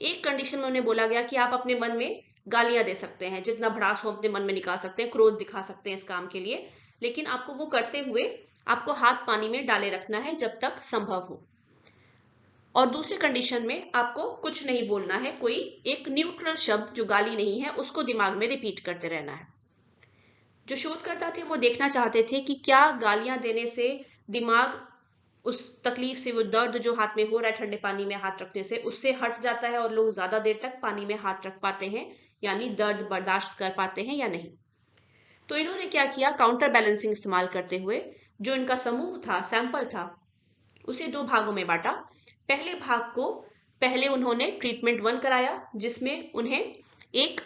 एक कंडीशन में उन्हें बोला गया कि आप अपने मन में गालियां दे सकते हैं, जितना भड़ास हो अपने मन में निकाल सकते हैं, क्रोध दिखा सकते हैं इस काम के लिए, लेकिन आपको वो करते हुए आपको हाथ पानी में डाले रखना है जब तक संभव हो। और दूसरी कंडीशन में आपको कुछ नहीं बोलना है, कोई एक न्यूट्रल शब्द जो गाली नहीं है उसको दिमाग में रिपीट करते रहना है। जो शोधकर्ता थे वो देखना चाहते थे कि क्या गालियां देने से दिमाग उस तकलीफ से, वो दर्द जो हाथ में हो रहा है ठंडे पानी में हाथ रखने से, उससे हट जाता है और लोग ज्यादा देर तक पानी में हाथ रख पाते हैं, यानी दर्द बर्दाश्त कर पाते हैं या नहीं। तो इन्होंने क्या किया, काउंटर बैलेंसिंग इस्तेमाल करते हुए जो इनका समूह था, सैंपल था, उसे दो भागों में बांटा। पहले भाग को पहले उन्होंने ट्रीटमेंट 1 कराया, जिसमें उन्हें एक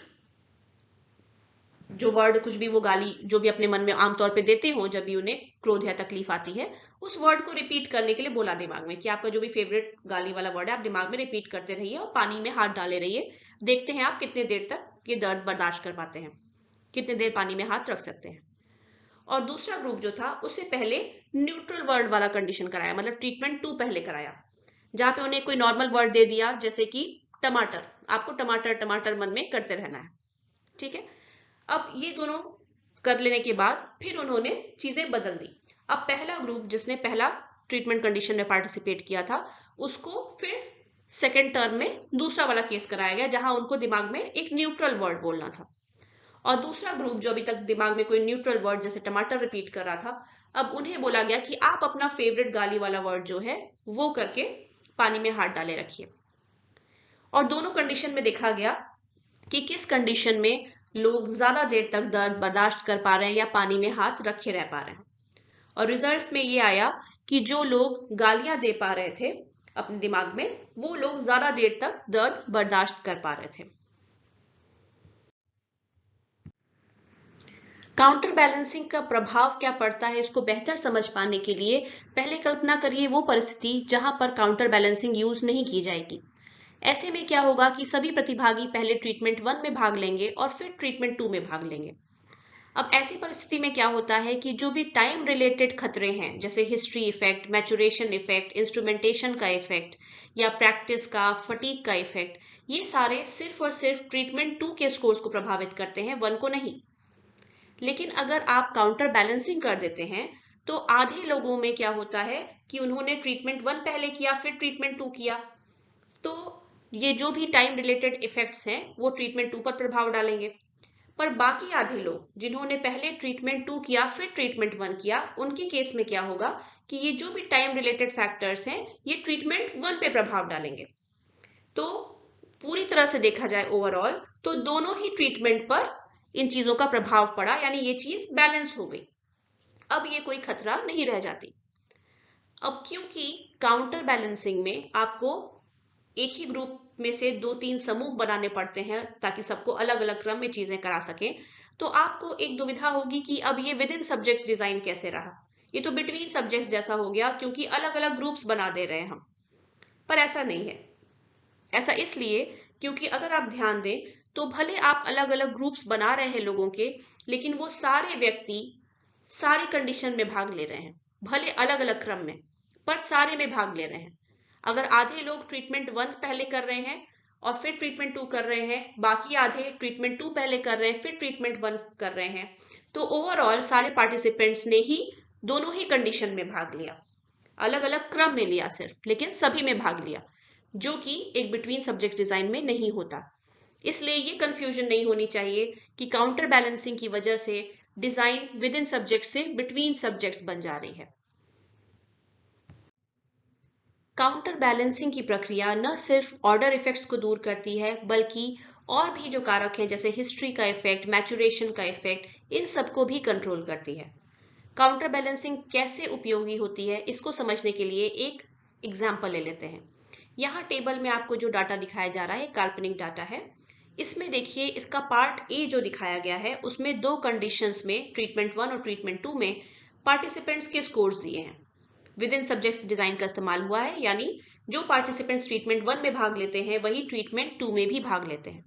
जो वर्ड, कुछ भी वो गाली जो भी अपने मन में आमतौर पे देते हो जब भी उन्हें क्रोध या तकलीफ आती है, उस वर्ड को रिपीट करने के लिए बोला दिमाग में कि आपका जो भी फेवरेट गाली वाला वर्ड है आप दिमाग में रिपीट करते रहिए और पानी में हाथ डाले रहिए। देखते हैं आप कितने देर तक ये दर्द बर्दाश्त कर पाते हैं, कितने देर पानी में हाथ रख सकते हैं। और दूसरा ग्रुप जो था उससे पहले न्यूट्रल वर्ड वाला कंडीशन कराया, मतलब ट्रीटमेंट 2 पहले कराया, जहां पे उन्हें कोई नॉर्मल वर्ड दे दिया जैसे कि टमाटर, आपको टमाटर टमाटर मन में करते रहना है, ठीक है। अब ये दोनों कर लेने के बाद फिर उन्होंने चीजें बदल दी। अब पहला ग्रुप जिसने पहला ट्रीटमेंट कंडीशन में पार्टिसिपेट किया था, उसको फिर सेकेंड टर्म में दूसरा वाला केस कराया गया जहां उनको दिमाग में एक न्यूट्रल वर्ड बोलना था। और दूसरा ग्रुप जो अभी तक दिमाग में कोई न्यूट्रल वर्ड जैसे टमाटर रिपीट कर रहा था, अब उन्हें बोला गया कि आप अपना फेवरेट गाली वाला वर्ड जो है वो करके पानी में हाथ डाले रखिए। और दोनों कंडीशन में देखा गया कि किस कंडीशन में लोग ज्यादा देर तक दर्द बर्दाश्त कर पा रहे हैं या पानी में हाथ रखे रह पा रहे हैं। और रिजल्ट्स में ये आया कि जो लोग गालियां दे पा रहे थे अपने दिमाग में, वो लोग ज्यादा देर तक दर्द बर्दाश्त कर पा रहे थे। काउंटर बैलेंसिंग का प्रभाव क्या पड़ता है, इसको बेहतर समझ पाने के लिए पहले कल्पना करिए वो परिस्थिति जहां पर काउंटर बैलेंसिंग यूज नहीं की जाएगी। ऐसे में क्या होगा कि सभी प्रतिभागी पहले ट्रीटमेंट 1 में भाग लेंगे और फिर ट्रीटमेंट 2 में भाग लेंगे। अब ऐसी परिस्थिति में क्या होता है कि जो भी टाइम रिलेटेड खतरे हैं, जैसे history effect, maturation effect, instrumentation का इफेक्ट या प्रैक्टिस का, फटीग का इफेक्ट, ये सारे सिर्फ और सिर्फ ट्रीटमेंट 2 के स्कोर्स को प्रभावित करते हैं, 1 को नहीं। लेकिन अगर आप काउंटर बैलेंसिंग कर देते हैं तो आधे लोगों में क्या होता है कि उन्होंने ट्रीटमेंट 1 पहले किया फिर ट्रीटमेंट 2 किया, तो ये जो भी टाइम रिलेटेड इफेक्ट्स हैं वो ट्रीटमेंट 2 पर प्रभाव डालेंगे। पर बाकी आधे लोग जिन्होंने पहले ट्रीटमेंट 2 किया फिर ट्रीटमेंट 1 किया, उनके केस में क्या होगा कि ये जो भी टाइम रिलेटेड फैक्टर्स हैं ये ट्रीटमेंट 1 पे प्रभाव डालेंगे। तो पूरी तरह से देखा जाए ओवरऑल तो दोनों ही ट्रीटमेंट पर इन चीजों का प्रभाव पड़ा, यानी ये चीज बैलेंस हो गई। अब ये कोई खतरा नहीं रह जाती। अब क्योंकि काउंटर बैलेंसिंग में आपको एक ही ग्रुप में से 2-3 समूह बनाने पड़ते हैं ताकि सबको अलग अलग क्रम में चीजें करा सकें, तो आपको एक दुविधा होगी कि अब ये विद इन सब्जेक्ट्स डिजाइन कैसे रहा। ये तो बिटवीन सब्जेक्ट्स जैसा हो गया क्योंकि अलग अलग ग्रुप्स बना दे रहे हैं हम, पर ऐसा नहीं है। ऐसा इसलिए क्योंकि अगर आप ध्यान दें तो भले आप अलग अलग ग्रुप्स बना रहे हैं लोगों के, लेकिन वो सारे व्यक्ति सारी कंडीशन में भाग ले रहे हैं, भले अलग अलग क्रम में, पर सारे में भाग ले रहे हैं। अगर आधे लोग ट्रीटमेंट 1 पहले कर रहे हैं और फिर ट्रीटमेंट 2 कर रहे हैं, बाकी आधे ट्रीटमेंट 2 पहले कर रहे हैं फिर ट्रीटमेंट 1 कर रहे हैं, तो ओवरऑल सारे पार्टिसिपेंट्स ने ही दोनों ही कंडीशन में भाग लिया, अलग अलग क्रम में लिया सिर्फ, लेकिन सभी में भाग लिया, जो कि एक बिटवीन सब्जेक्ट्स डिजाइन में नहीं होता। इसलिए ये कंफ्यूजन नहीं होनी चाहिए कि काउंटर बैलेंसिंग की वजह से डिजाइन विद इन सब्जेक्ट से बिटवीन सब्जेक्ट्स बन जा रही है। काउंटर बैलेंसिंग की प्रक्रिया न सिर्फ ऑर्डर इफेक्ट्स को दूर करती है, बल्कि और भी जो कारक हैं जैसे हिस्ट्री का इफेक्ट, मैचुरेशन का इफेक्ट, इन सबको भी कंट्रोल करती है। काउंटर बैलेंसिंग कैसे उपयोगी होती है इसको समझने के लिए एक एग्जाम्पल ले लेते हैं। यहाँ टेबल में आपको जो डाटा दिखाया जा रहा है काल्पनिक डाटा है। इसमें देखिए इसका पार्ट ए जो दिखाया गया है उसमें दो कंडीशंस में, ट्रीटमेंट 1 और ट्रीटमेंट 2 में पार्टिसिपेंट्स के स्कोर्स दिए हैं। विद इन सब्जेक्ट्स डिजाइन का इस्तेमाल हुआ है, यानी जो पार्टिसिपेंट्स ट्रीटमेंट 1 में भाग लेते हैं वही ट्रीटमेंट 2 में भी भाग लेते हैं।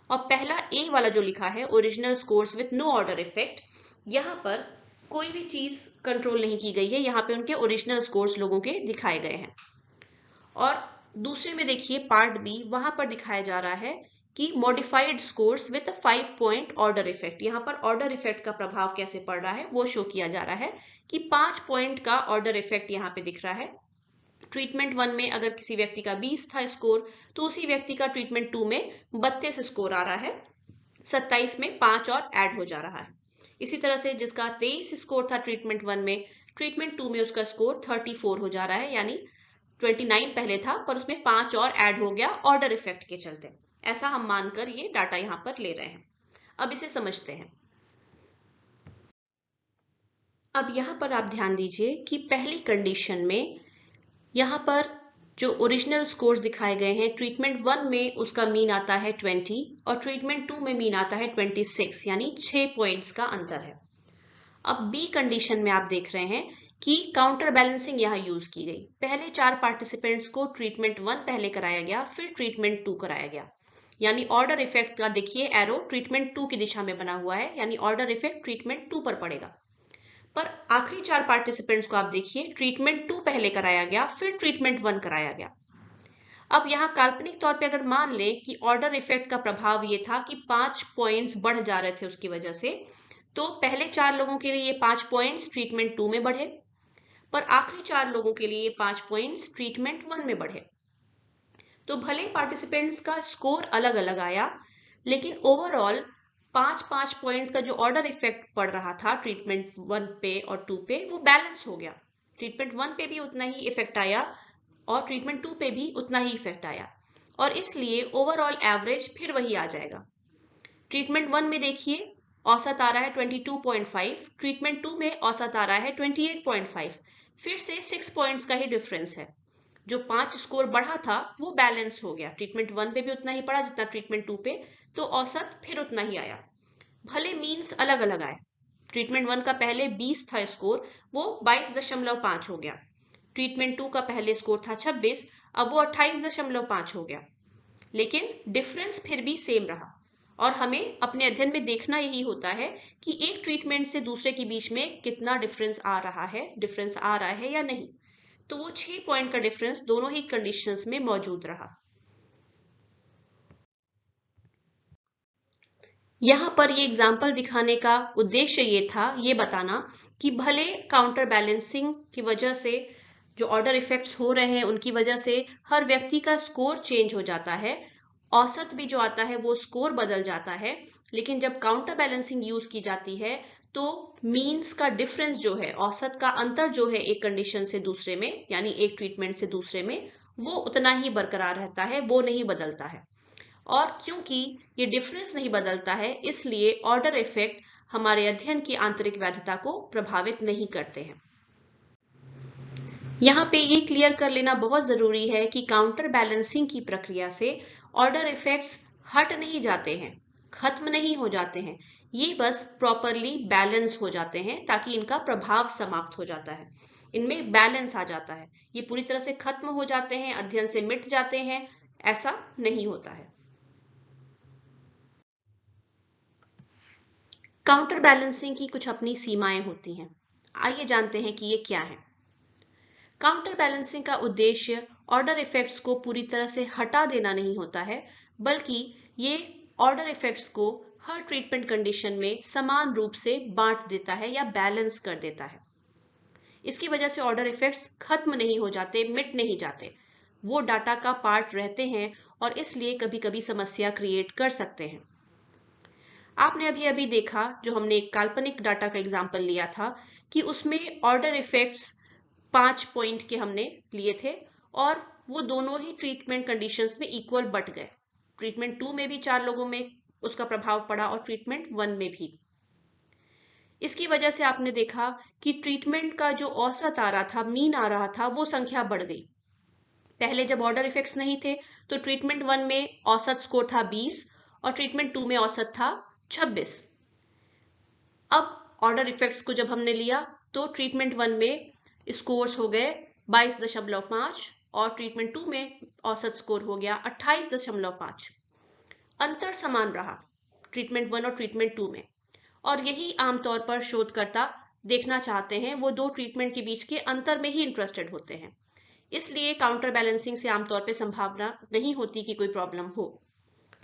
और पहला ए वाला जो लिखा है original scores with no order effect, यहाँ पर कोई भी चीज कंट्रोल नहीं की गई है, यहाँ पे उनके ओरिजिनल स्कोर्स लोगों के दिखाए गए हैं। और दूसरे में देखिए पार्ट बी, वहां पर दिखाया जा रहा है कि modified scores with 5 point order effect. यहाँ पर ऑर्डर इफेक्ट का प्रभाव कैसे पड़ रहा है वो शो किया जा रहा है कि 5 पॉइंट का ऑर्डर इफेक्ट यहाँ पे दिख रहा है। ट्रीटमेंट 1 में अगर किसी व्यक्ति का 20 था स्कोर, तो उसी व्यक्ति का ट्रीटमेंट 2 में 32 स्कोर आ रहा है, 27 में 5 और ऐड हो जा रहा है। इसी तरह से जिसका 23 स्कोर था ट्रीटमेंट 1 में, ट्रीटमेंट 2 में उसका स्कोर 34 हो जा रहा है, यानी 29 पहले था पर उसमें 5 और ऐड हो गया ऑर्डर इफेक्ट के चलते। ऐसा हम मानकर ये डाटा यहां पर ले रहे हैं। अब इसे समझते हैं। अब यहां पर आप ध्यान दीजिए कि पहली कंडीशन में यहां पर जो ओरिजिनल स्कोर्स दिखाए गए हैं, ट्रीटमेंट 1 में उसका मीन आता है 20 और ट्रीटमेंट 2 में मीन आता है 26, यानी 6 पॉइंट्स का अंतर है। अब बी कंडीशन में आप देख रहे हैं कि काउंटर बैलेंसिंग यहाँ यूज की गई। पहले 4 पार्टिसिपेंट्स को ट्रीटमेंट 1 पहले कराया गया, फिर ट्रीटमेंट 2 कराया गया, यानी ऑर्डर इफेक्ट का देखिए एरो ट्रीटमेंट 2 की दिशा में बना हुआ है, यानी ऑर्डर इफेक्ट ट्रीटमेंट 2 पर पड़ेगा। पर आखिरी 4 पार्टिसिपेंट्स को आप देखिए, ट्रीटमेंट 2 पहले कराया गया, फिर ट्रीटमेंट 1 कराया गया। अब यहाँ काल्पनिक तौर पे अगर मान लें कि ऑर्डर इफेक्ट का प्रभाव ये था कि 5 पॉइंट्स बढ़ जा रहे थे उसकी वजह से, तो पहले 4 लोगों के लिए ये 5 पॉइंट्स ट्रीटमेंट 2 में बढ़े, पर आखिरी 4 लोगों के लिए 5 पॉइंट्स ट्रीटमेंट 1 में बढ़े। तो भले पार्टिसिपेंट्स का स्कोर अलग अलग आया, लेकिन ओवरऑल 5-5 पॉइंट्स का जो ऑर्डर इफेक्ट पड़ रहा था ट्रीटमेंट 1 पे और 2 पे, वो बैलेंस हो गया। ट्रीटमेंट 1 पे भी उतना ही इफेक्ट आया और ट्रीटमेंट 2 पे भी उतना ही इफेक्ट आया, और इसलिए ओवरऑल एवरेज फिर वही आ जाएगा। ट्रीटमेंट 1 में देखिए औसत आ रहा है 22.5, ट्रीटमेंट 2 में औसत आ रहा है 28.5, फिर से 6 पॉइंट्स का ही डिफरेंस है। जो 5 स्कोर बढ़ा था वो बैलेंस हो गया, ट्रीटमेंट 1 पे भी उतना ही पड़ा जितना ट्रीटमेंट 2 पे, तो औसत फिर उतना ही आया। भले मीन्स अलग अलग आए, ट्रीटमेंट 1 का पहले 20 था स्कोर, वो 22.5 हो गया। ट्रीटमेंट 2 का पहले स्कोर था 26, अब वो 28.5 हो गया, लेकिन डिफरेंस फिर भी सेम रहा। और हमें अपने अध्ययन में देखना यही होता है कि एक ट्रीटमेंट से दूसरे के बीच में कितना डिफरेंस आ रहा है या नहीं। तो वो 6 पॉइंट का डिफरेंस दोनों ही कंडीशंस में मौजूद रहा। यहां पर ये एग्जाम्पल दिखाने का उद्देश्य ये था, ये बताना कि भले काउंटर बैलेंसिंग की वजह से जो ऑर्डर इफेक्ट्स हो रहे हैं उनकी वजह से हर व्यक्ति का स्कोर चेंज हो जाता है, औसत भी जो आता है वो स्कोर बदल जाता है, लेकिन जब काउंटर बैलेंसिंग यूज की जाती है तो मीन्स का डिफरेंस जो है, औसत का अंतर जो है एक कंडीशन से दूसरे में, यानी एक ट्रीटमेंट से दूसरे में, वो उतना ही बरकरार रहता है, वो नहीं बदलता है। और क्योंकि ये डिफरेंस नहीं बदलता है, इसलिए ऑर्डर इफेक्ट हमारे अध्ययन की आंतरिक वैधता को प्रभावित नहीं करते हैं। यहाँ पे ये क्लियर कर लेना बहुत जरूरी है कि काउंटर बैलेंसिंग की प्रक्रिया से ऑर्डर इफेक्ट्स हट नहीं जाते हैं, खत्म नहीं हो जाते हैं, ये बस प्रॉपरली बैलेंस हो जाते हैं, ताकि इनका प्रभाव समाप्त हो जाता है, इनमें बैलेंस आ जाता है। ये पूरी तरह से खत्म हो जाते हैं, अध्ययन से मिट जाते हैं, ऐसा नहीं होता है। काउंटर बैलेंसिंग की कुछ अपनी सीमाएं होती हैं, आइए जानते हैं कि ये क्या है। काउंटर बैलेंसिंग का उद्देश्य ऑर्डर इफेक्ट्स को पूरी तरह से हटा देना नहीं होता है, बल्कि ये ऑर्डर इफेक्ट्स को हर ट्रीटमेंट कंडीशन में समान रूप से बांट देता है या बैलेंस कर देता है। इसकी वजह से ऑर्डर इफेक्ट्स खत्म नहीं हो जाते, मिट नहीं जाते, वो डाटा का पार्ट रहते हैं और इसलिए कभी कभी समस्या क्रिएट कर सकते हैं। आपने अभी अभी देखा, जो हमने एक काल्पनिक डाटा का एग्जाम्पल लिया था, कि उसमें ऑर्डर इफेक्ट्स 5 पॉइंट के हमने लिए थे और वो दोनों ही ट्रीटमेंट कंडीशंस में इक्वल बट गए। ट्रीटमेंट 2 में भी 4 लोगों में उसका प्रभाव पड़ा और ट्रीटमेंट 1 में भी। इसकी वजह से आपने देखा कि ट्रीटमेंट का जो औसत आ रहा था, मीन आ रहा था, वो संख्या बढ़ गई। पहले जब ऑर्डर इफेक्ट्स नहीं थे तो ट्रीटमेंट 1 में औसत स्कोर था 20 और ट्रीटमेंट 2 में औसत था 26। अब ऑर्डर इफेक्ट्स को जब हमने लिया तो ट्रीटमेंट 1 में स्कोर्स हो गए 22.5 और ट्रीटमेंट 2 में औसत स्कोर हो गया 28.5। अंतर समान रहा ट्रीटमेंट 1 और ट्रीटमेंट 2 में, और यही आमतौर पर शोधकर्ता देखना चाहते हैं, वो दो ट्रीटमेंट के बीच के अंतर में ही इंटरेस्टेड होते हैं। इसलिए काउंटर बैलेंसिंग से आमतौर पर संभावना नहीं होती कि कोई प्रॉब्लम हो।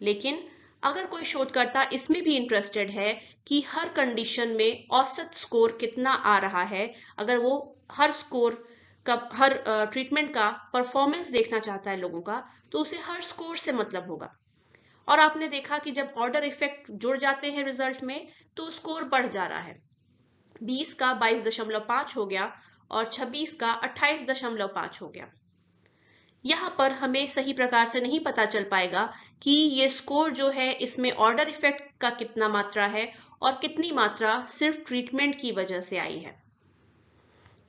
लेकिन अगर कोई शोधकर्ता इसमें भी इंटरेस्टेड है कि हर कंडीशन में औसत स्कोर कितना आ रहा है, अगर वो हर स्कोर का, हर ट्रीटमेंट का परफॉर्मेंस देखना चाहता है लोगों का, तो उसे हर स्कोर से मतलब होगा। और आपने देखा कि जब ऑर्डर इफेक्ट जुड़ जाते हैं रिजल्ट में, तो स्कोर बढ़ जा रहा है। 20 का 22.5 हो गया और 26 का 28.5 हो गया। यहां पर हमें सही प्रकार से नहीं पता चल पाएगा कि ये स्कोर जो है इसमें ऑर्डर इफेक्ट का कितना मात्रा है और कितनी मात्रा सिर्फ ट्रीटमेंट की वजह से आई है।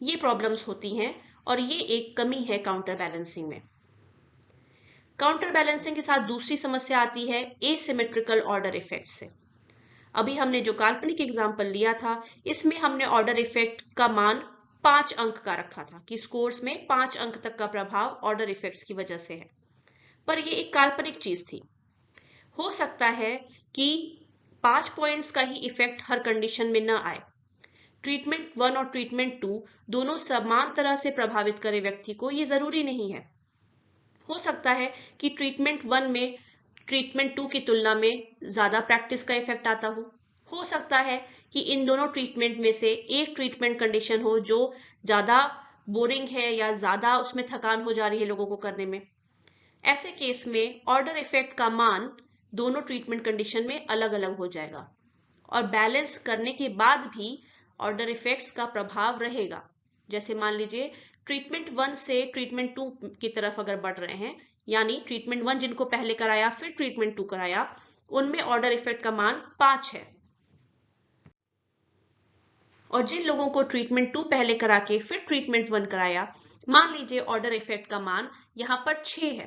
ये प्रॉब्लम्स होती हैं और ये एक कमी है काउंटर बैलेंसिंग में। काउंटर बैलेंसिंग के साथ दूसरी समस्या आती है एसिमेट्रिकल ऑर्डर इफेक्ट से। अभी हमने जो काल्पनिक एग्जाम्पल लिया था, इसमें हमने ऑर्डर इफेक्ट का मान 5 अंक का रखा था कि स्कोर्स में 5 अंक तक का प्रभाव ऑर्डर इफेक्ट्स की वजह से है, पर ये एक काल्पनिक चीज थी। हो सकता है कि 5 पॉइंट्स का ही इफेक्ट हर कंडीशन में न आए। ट्रीटमेंट 1 और ट्रीटमेंट 2 दोनों समान तरह से प्रभावित करे व्यक्ति को, ये जरूरी नहीं है। हो सकता है कि ट्रीटमेंट 1 में ट्रीटमेंट 2 की तुलना में ज्यादा प्रैक्टिस का इफेक्ट आता हो सकता है कि इन दोनों ट्रीटमेंट में से एक ट्रीटमेंट कंडीशन हो जो ज्यादा बोरिंग है या ज्यादा उसमें थकान हो जा रही है लोगों को करने में। ऐसे केस में ऑर्डर इफेक्ट का मान दोनों ट्रीटमेंट कंडीशन में अलग अलग हो जाएगा, और बैलेंस करने के बाद भी ऑर्डर इफेक्ट्स का प्रभाव रहेगा। जैसे मान लीजिए ट्रीटमेंट 1 से ट्रीटमेंट 2 की तरफ अगर बढ़ रहे हैं, यानी ट्रीटमेंट 1 जिनको पहले कराया फिर ट्रीटमेंट 2 कराया, उनमें ऑर्डर इफेक्ट का मान 5 है, और जिन लोगों को ट्रीटमेंट 2 पहले करा के फिर ट्रीटमेंट 1 कराया, मान लीजिए ऑर्डर इफेक्ट का मान यहां पर 6 है,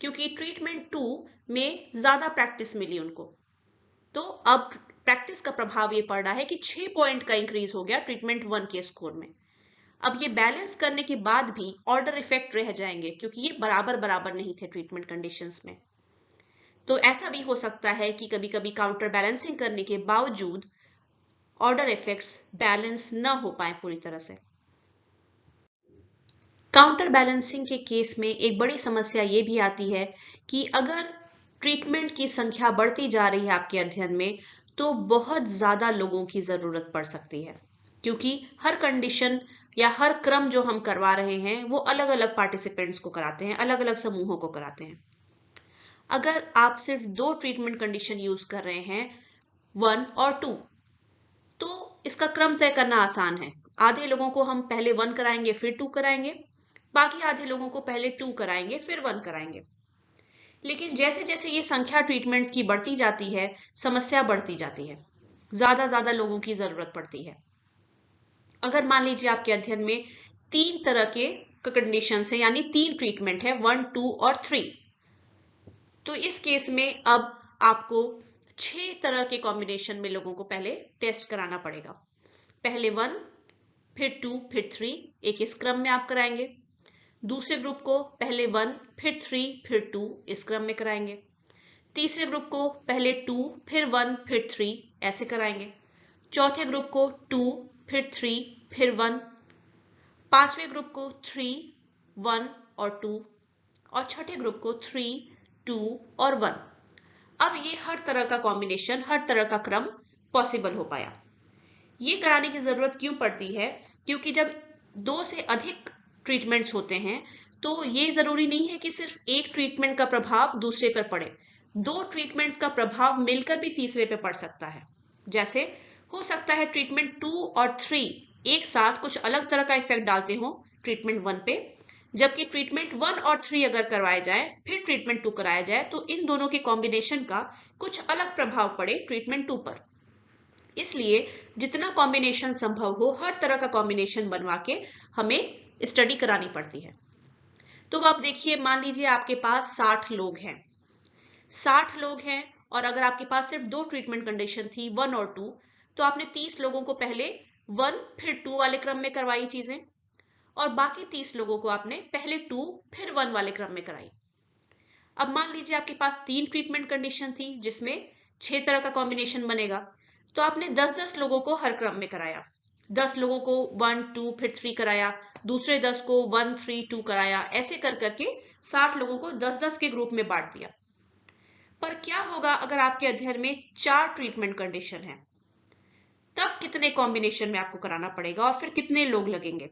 क्योंकि ट्रीटमेंट 2 में ज्यादा प्रैक्टिस मिली उनको। तो अब प्रैक्टिस का प्रभाव ये पड़ रहा है कि 6 पॉइंट का इंक्रीज हो गया ट्रीटमेंट 1 के स्कोर में। अब ये बैलेंस करने के बाद भी ऑर्डर इफेक्ट रह जाएंगे, क्योंकि ये बराबर बराबर नहीं थे ट्रीटमेंट कंडीशंस में। तो ऐसा भी हो सकता है कि कभी कभी काउंटर बैलेंसिंग करने के बावजूद ऑर्डर इफेक्ट्स बैलेंस न हो पाए पूरी तरह से। काउंटर बैलेंसिंग के केस में एक बड़ी समस्या ये भी आती है कि अगर ट्रीटमेंट की संख्या बढ़ती जा रही है आपके अध्ययन में, तो बहुत ज्यादा लोगों की जरूरत पड़ सकती है, क्योंकि हर कंडीशन या हर क्रम जो हम करवा रहे हैं वो अलग अलग पार्टिसिपेंट्स को कराते हैं, अलग अलग समूहों को कराते हैं। अगर आप सिर्फ 2 ट्रीटमेंट कंडीशन यूज कर रहे हैं, 1 और 2, तो इसका क्रम तय करना आसान है। आधे लोगों को हम पहले 1 कराएंगे फिर 2 कराएंगे, बाकी आधे लोगों को पहले 2 कराएंगे फिर 1 कराएंगे। लेकिन जैसे जैसे ये संख्या ट्रीटमेंट्स की बढ़ती जाती है, समस्या बढ़ती जाती है, ज्यादा लोगों की जरूरत पड़ती है। अगर मान लीजिए आपके अध्ययन में 3 तरह के कंडीशन है, यानी 3 ट्रीटमेंट है, 1, 2 और 3, तो इस केस में अब आपको 6 तरह के कॉम्बिनेशन में लोगों को पहले टेस्ट कराना पड़ेगा। पहले 1, फिर 2, फिर 3, एक इस क्रम में आप कराएंगे। दूसरे ग्रुप को पहले 1, फिर 3, फिर 2 इस क्रम में कराएंगे। तीसरे ग्रुप को पहले 2, फिर 1, फिर 3 ऐसे कराएंगे। चौथे ग्रुप को 2, फिर 3, फिर 1। पांचवें ग्रुप को 3, 1 और 2, और छठे ग्रुप को 3, 2 और 1। अब ये हर तरह का कॉम्बिनेशन, हर तरह का क्रम पॉसिबल हो पाया। ये कराने की जरूरत क्यों पड़ती है? क्योंकि जब 2 से अधिक ट्रीटमेंट्स होते हैं, तो ये जरूरी नहीं है कि सिर्फ एक ट्रीटमेंट का प्रभाव दूसरे पर पड़े। 2 ट्रीटमेंट्स का प्रभाव मिलकर भी तीसरे पर पड़ सकता है। जैसे हो सकता है ट्रीटमेंट 2 और 3 एक साथ कुछ अलग तरह का इफेक्ट डालते हो ट्रीटमेंट 1 पे, जबकि ट्रीटमेंट 1 और 3 अगर करवाए जाए फिर ट्रीटमेंट 2 कराया जाए, तो इन दोनों के कॉम्बिनेशन का कुछ अलग प्रभाव पड़े ट्रीटमेंट 2 पर। इसलिए जितना कॉम्बिनेशन संभव हो, हर तरह का कॉम्बिनेशन बनवा के हमें स्टडी करानी पड़ती है। तो आप देखिए, मान लीजिए आपके पास 60 लोग हैं। 60 लोग हैं और अगर आपके पास सिर्फ 2 ट्रीटमेंट कंडीशन थी, 1 और 2, तो आपने 30 लोगों को पहले 1 फिर 2 वाले क्रम में करवाई चीजें, और बाकी 30 लोगों को आपने पहले 2 फिर 1 वाले क्रम में कराई। अब मान लीजिए आपके पास 3 ट्रीटमेंट कंडीशन थी जिसमें 6 तरह का कॉम्बिनेशन बनेगा, तो आपने 10-10 लोगों को हर क्रम में कराया। 10 लोगों को 1 2 फिर 3 कराया, दूसरे 10 को 1 3 2 कराया, ऐसे कर करके 60 लोगों को 10-10 के ग्रुप में बांट दिया। पर क्या होगा अगर आपके अध्ययन में 4 ट्रीटमेंट कंडीशन है, तब कितने कॉम्बिनेशन में आपको कराना पड़ेगा और फिर कितने लोग लगेंगे?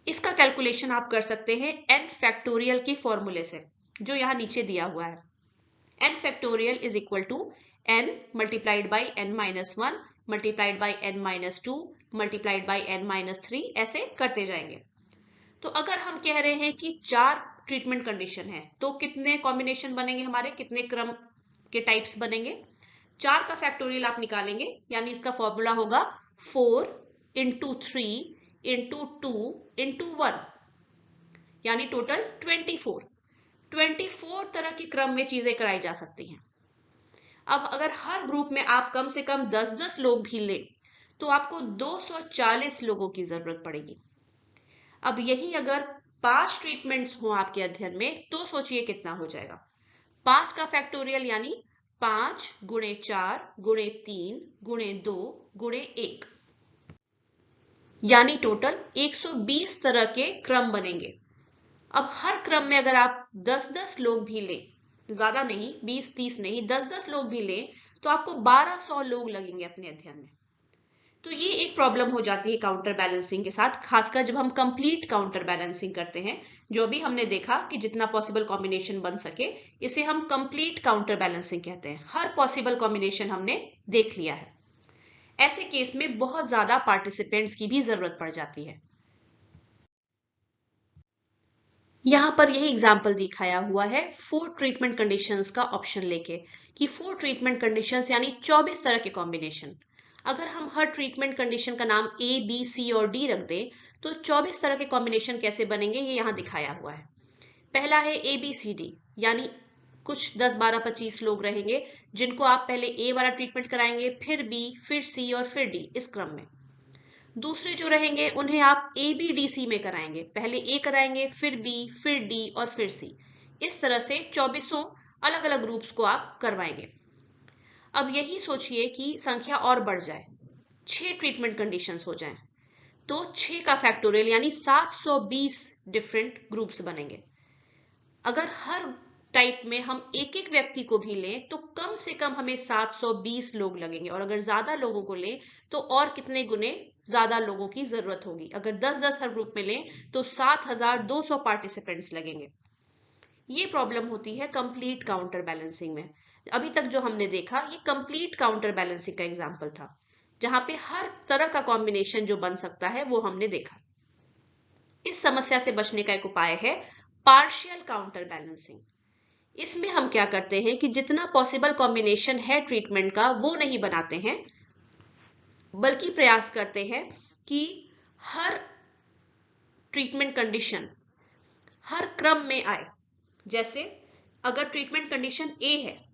इसका कैलकुलेशन आप कर सकते हैं n फैक्टोरियल के फॉर्मूले से, जो यहां नीचे दिया हुआ है। n factorial is equal to n multiplied by n minus 1 multiplied by n minus 2 multiplied by n minus 3, ऐसे करते जाएंगे। तो अगर हम कह रहे हैं कि 4 ट्रीटमेंट कंडीशन है, तो कितने कॉम्बिनेशन बनेंगे हमारे, कितने क्रम के टाइप्स बनेंगे? 4 का फैक्टोरियल आप निकालेंगे, यानी इसका फॉर्मूला होगा 4 इंटू 3 इंटू 2 इंटू 1, यानी टोटल 24 तरह के क्रम में चीजें कराई जा सकती हैं। अब अगर हर ग्रुप में आप कम से कम 10-10 लोग भी लें, तो आपको 240 लोगों की जरूरत पड़ेगी। अब यही अगर 5 ट्रीटमेंट्स हो आपके अध्ययन में, तो सोचिए कितना हो जाएगा। 5 का फैक्टोरियल यानी 5 गुणे 4 गुणे 3 गुणे 2 गुणे 1, यानी टोटल 120 तरह के क्रम बनेंगे। अब हर क्रम में अगर आप 10-10 लोग भी लें, ज्यादा नहीं, 20-30 नहीं, 10-10 लोग भी लें, तो आपको 1200 लोग लगेंगे अपने अध्ययन में। तो ये एक प्रॉब्लम हो जाती है काउंटर बैलेंसिंग के साथ, खासकर जब हम कंप्लीट काउंटर बैलेंसिंग करते हैं। जो भी हमने देखा कि जितना पॉसिबल कॉम्बिनेशन बन सके, इसे हम कंप्लीट काउंटर बैलेंसिंग कहते हैं। हर पॉसिबल कॉम्बिनेशन हमने देख लिया है। ऐसे केस में बहुत ज्यादा पार्टिसिपेंट्स की भी जरूरत पड़ जाती है। यहां पर यही एग्जाम्पल दिखाया हुआ है 4 ट्रीटमेंट कंडीशंस का ऑप्शन लेके, कि 4 ट्रीटमेंट कंडीशंस यानी 24 तरह के कॉम्बिनेशन। अगर हम हर ट्रीटमेंट कंडीशन का नाम ए बी सी और डी रख दें, तो 24 तरह के कॉम्बिनेशन कैसे बनेंगे ये यहां दिखाया हुआ है। पहला है ए बी सी डी, यानी कुछ 10 12 25 लोग रहेंगे जिनको आप पहले ए वाला ट्रीटमेंट कराएंगे, फिर बी, फिर सी और फिर डी, इस क्रम में। दूसरे जो रहेंगे उन्हें आप ए बी डी सी में कराएंगे, पहले ए कराएंगे, फिर बी, फिर डी और फिर सी। इस तरह से 24 अलग अलग ग्रुप्स को आप करवाएंगे। अब यही सोचिए कि संख्या और बढ़ जाए, 6 ट्रीटमेंट कंडीशंस हो जाएं, तो 6 का फैक्टोरियल यानी 720 डिफरेंट ग्रुप्स बनेंगे। अगर हर टाइप में हम एक एक व्यक्ति को भी लें, तो कम से कम हमें 720 लोग लगेंगे, और अगर ज्यादा लोगों को लें तो और कितने गुने ज्यादा लोगों की जरूरत होगी। अगर 10-10 हर ग्रुप में लें तो 7200 पार्टिसिपेंट्स लगेंगे। ये प्रॉब्लम होती है कंप्लीट काउंटर बैलेंसिंग में। अभी तक जो हमने देखा ये कंप्लीट काउंटर बैलेंसिंग का एग्जाम्पल था, जहां पे हर तरह का कॉम्बिनेशन जो बन सकता है वो हमने देखा। इस समस्या से बचने का एक उपाय है पार्शियल काउंटर बैलेंसिंग। इसमें हम क्या करते हैं कि जितना पॉसिबल कॉम्बिनेशन है ट्रीटमेंट का वो नहीं बनाते हैं, बल्कि प्रयास करते हैं कि हर ट्रीटमेंट कंडीशन हर क्रम में आए। जैसे अगर ट्रीटमेंट कंडीशन ए है,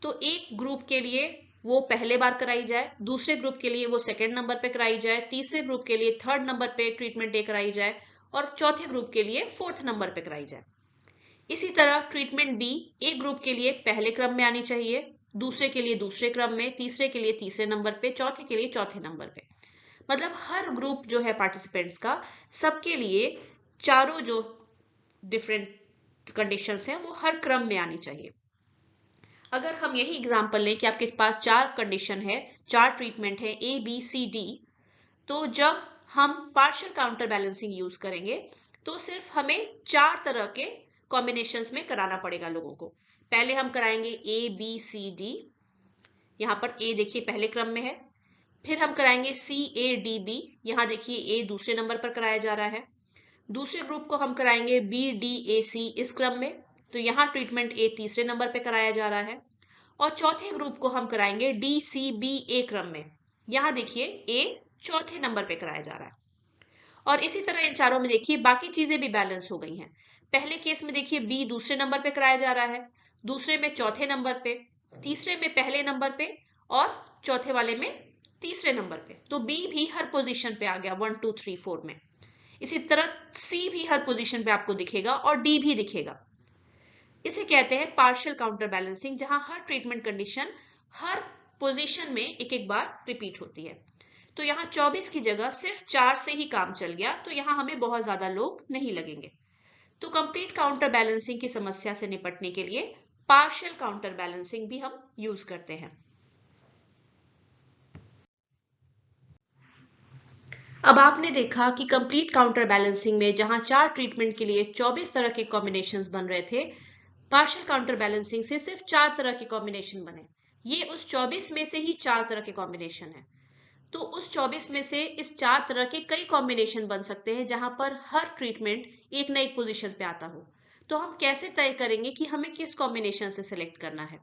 तो एक ग्रुप के लिए वो पहले बार कराई जाए, दूसरे ग्रुप के लिए वो सेकेंड नंबर पे कराई जाए, तीसरे ग्रुप के लिए थर्ड नंबर पे ट्रीटमेंट ए कराई जाए, और चौथे ग्रुप के लिए फोर्थ नंबर पे कराई जाए। इसी तरह ट्रीटमेंट बी एक ग्रुप के लिए पहले क्रम में आनी चाहिए, दूसरे के लिए दूसरे क्रम में, तीसरे के लिए तीसरे नंबर पे, चौथे के लिए चौथे नंबर पे। मतलब हर ग्रुप जो है पार्टिसिपेंट्स का, सबके लिए चारों जो डिफरेंट कंडीशंस हैं वो हर क्रम में आनी चाहिए। अगर हम यही एग्जांपल लें कि आपके पास 4 कंडीशन है, 4 ट्रीटमेंट है ए बी सी डी, तो जब हम पार्शियल काउंटर बैलेंसिंग यूज करेंगे तो सिर्फ हमें 4 तरह के कॉम्बिनेशंस में कराना पड़ेगा लोगों को। पहले हम कराएंगे ए बी सी डी, यहां पर ए देखिए पहले क्रम में है। फिर हम कराएंगे सी ए डी बी, यहां देखिए ए दूसरे नंबर पर कराया जा रहा है। दूसरे ग्रुप को हम कराएंगे बी डी ए सी इस क्रम में, तो यहां ट्रीटमेंट ए तीसरे नंबर पर कराया जा रहा है। और चौथे ग्रुप को हम कराएंगे डी सी बी ए क्रम में, यहां देखिए ए चौथे नंबर पे कराया जा रहा है। और इसी तरह इन चारों में देखिए बाकी चीजें भी बैलेंस हो गई हैं। पहले केस में देखिए बी दूसरे नंबर पे कराया जा रहा है, दूसरे में चौथे नंबर पे, तीसरे में पहले नंबर पे, और चौथे वाले में तीसरे नंबर पे। तो बी भी हर पोजीशन पे आ गया 1 2 3 4 में। इसी तरह सी भी हर पोजीशन पे आपको दिखेगा और डी भी दिखेगा। इसे कहते हैं पार्शियल काउंटर बैलेंसिंग, जहां हर ट्रीटमेंट कंडीशन हर पोजीशन में एक एक बार रिपीट होती है। तो यहाँ 24 की जगह सिर्फ 4 से ही काम चल गया, तो यहाँ हमें बहुत ज्यादा लोग नहीं लगेंगे। तो कंप्लीट काउंटर बैलेंसिंग की समस्या से निपटने के लिए पार्शियल काउंटर बैलेंसिंग भी हम यूज करते हैं। अब आपने देखा कि कंप्लीट काउंटर बैलेंसिंग में जहां 4 ट्रीटमेंट के लिए 24 तरह के कॉम्बिनेशंस बन रहे थे, पार्शियल काउंटर बैलेंसिंग से सिर्फ 4 तरह के कॉम्बिनेशन बने। ये उस 24 में से ही 4 तरह के कॉम्बिनेशन है। तो उस 24 में से इस 4 तरह के कई कॉम्बिनेशन बन सकते हैं, जहां पर हर ट्रीटमेंट एक न एक पोजीशन पे आता हो। तो हम कैसे तय करेंगे कि हमें किस कॉम्बिनेशन से सिलेक्ट करना है?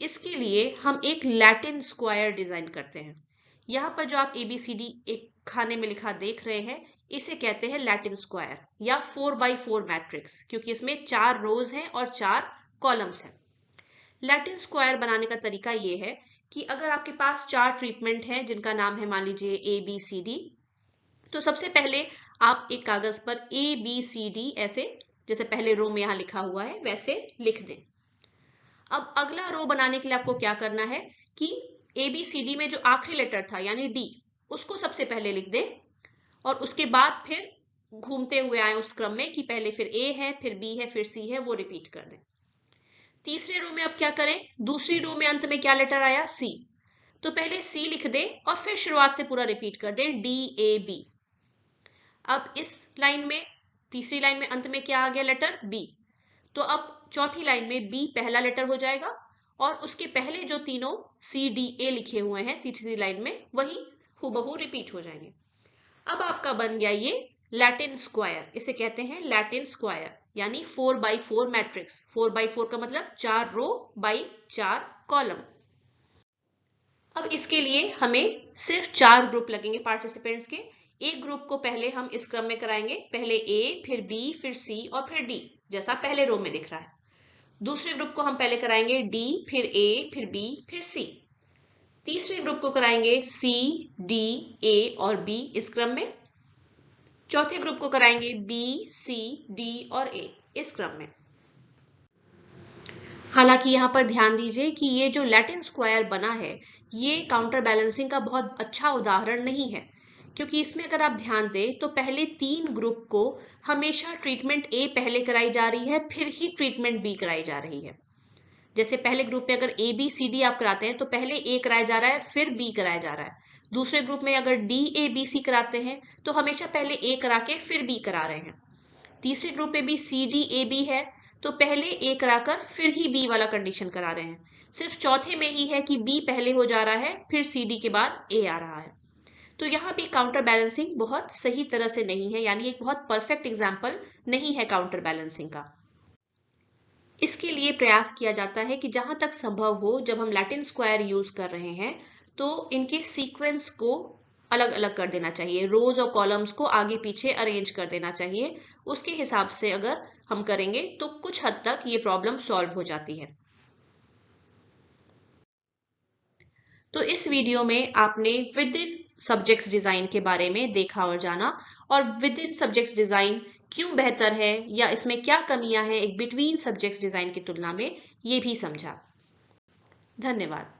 इसके लिए हम एक लैटिन स्क्वायर डिजाइन करते हैं। यहाँ पर जो आप ABCD एक खाने में लिखा देख रहे हैं, इसे कहते हैं लैटिन स्क्वायर या 4x4 मैट्रिक्स, क्योंकि इसमें 4 रोज हैं और 4 कॉलम्स हैं। लैटिन स्क्वायर बनाने का तरीका ये है कि अगर आपके पास 4 ट्रीटमेंट हैं जिनका नाम है मान लीजिए ABCD, तो सबसे पहले आप एक कागज पर ABCD ऐसे, जैसे पहले रो में यहां लिखा हुआ है वैसे लिख दें। अब अगला रो बनाने के लिए आपको क्या करना है कि ABCD में जो आखिरी लेटर था यानी D, उसको सबसे पहले लिख दें और उसके बाद फिर घूमते हुए आए उस क्रम में कि पहले फिर A है, फिर B है, फिर C है, वो रिपीट कर दें। तीसरे रो में अब क्या करें? दूसरी रो में अंत में क्या लेटर आया? C, तो पहले C लिख दें और फिर शुरुआत से पूरा रिपीट कर दें DAB। अब इस लाइन में, तीसरी लाइन में अंत में क्या आ गया? Letter B। तो अब चौथी लाइन में B पहला लेटर हो जाएगा और उसके पहले जो तीनों CDA लिखे हुए हैं तीसरी लाइन में, वही हूबहू रिपीट हो जाएंगे। अब आपका बन गया ये लैटिन स्क्वायर। इसे कहते हैं लैटिन स्क्वायर यानी 4x4 मैट्रिक्स। 4x4 का मतलब 4 रो बाई 4 कॉलम। अब इसके लिए हमें सिर्फ 4 ग्रुप लगेंगे पार्टिसिपेंट्स के। एक ग्रुप को पहले हम इस क्रम में कराएंगे, पहले A, फिर B, फिर C और फिर D, जैसा पहले रो में दिख रहा है। दूसरे ग्रुप को हम पहले कराएंगे D, फिर A, फिर B, फिर C। तीसरे ग्रुप को कराएंगे C, D, A और B इस क्रम में। चौथे ग्रुप को कराएंगे B, C, D और A इस क्रम में। हालांकि यहां पर ध्यान दीजिए कि ये जो लैटिन स्क्वायर बना है, ये काउंटर बैलेंसिंग का बहुत अच्छा उदाहरण नहीं है, क्योंकि इसमें अगर आप ध्यान दें तो पहले 3 ग्रुप को हमेशा ट्रीटमेंट A पहले कराई जा रही है, फिर ही ट्रीटमेंट B कराई जा रही है। जैसे पहले ग्रुप में अगर ABCD आप कराते हैं तो पहले A कराया जा रहा है, फिर B कराया जा रहा है। दूसरे ग्रुप में अगर DABC कराते हैं तो हमेशा पहले A करा के फिर B करा रहे हैं। तीसरे ग्रुप में भी CDAB है तो पहले A कराकर फिर ही B वाला कंडीशन करा रहे हैं। सिर्फ चौथे में ही है कि B पहले हो जा रहा है, फिर CD के बाद A आ रहा है। तो यहाँ भी काउंटर बैलेंसिंग बहुत सही तरह से नहीं है, यानी एक बहुत परफेक्ट एग्जाम्पल नहीं है काउंटर बैलेंसिंग का। इसके लिए प्रयास किया जाता है कि जहां तक संभव हो, जब हम लैटिन स्क्वायर यूज कर रहे हैं तो इनके सीक्वेंस को अलग अलग कर देना चाहिए, रोज और कॉलम्स को आगे पीछे अरेंज कर देना चाहिए। उसके हिसाब से अगर हम करेंगे तो कुछ हद तक ये प्रॉब्लम सॉल्व हो जाती है। तो इस वीडियो में आपने विद इन सब्जेक्ट्स डिजाइन के बारे में देखा और जाना, और विद इन सब्जेक्ट्स डिजाइन क्यों बेहतर है या इसमें क्या कमियां हैं एक बिटवीन सब्जेक्ट्स डिजाइन की तुलना में, ये भी समझा। धन्यवाद।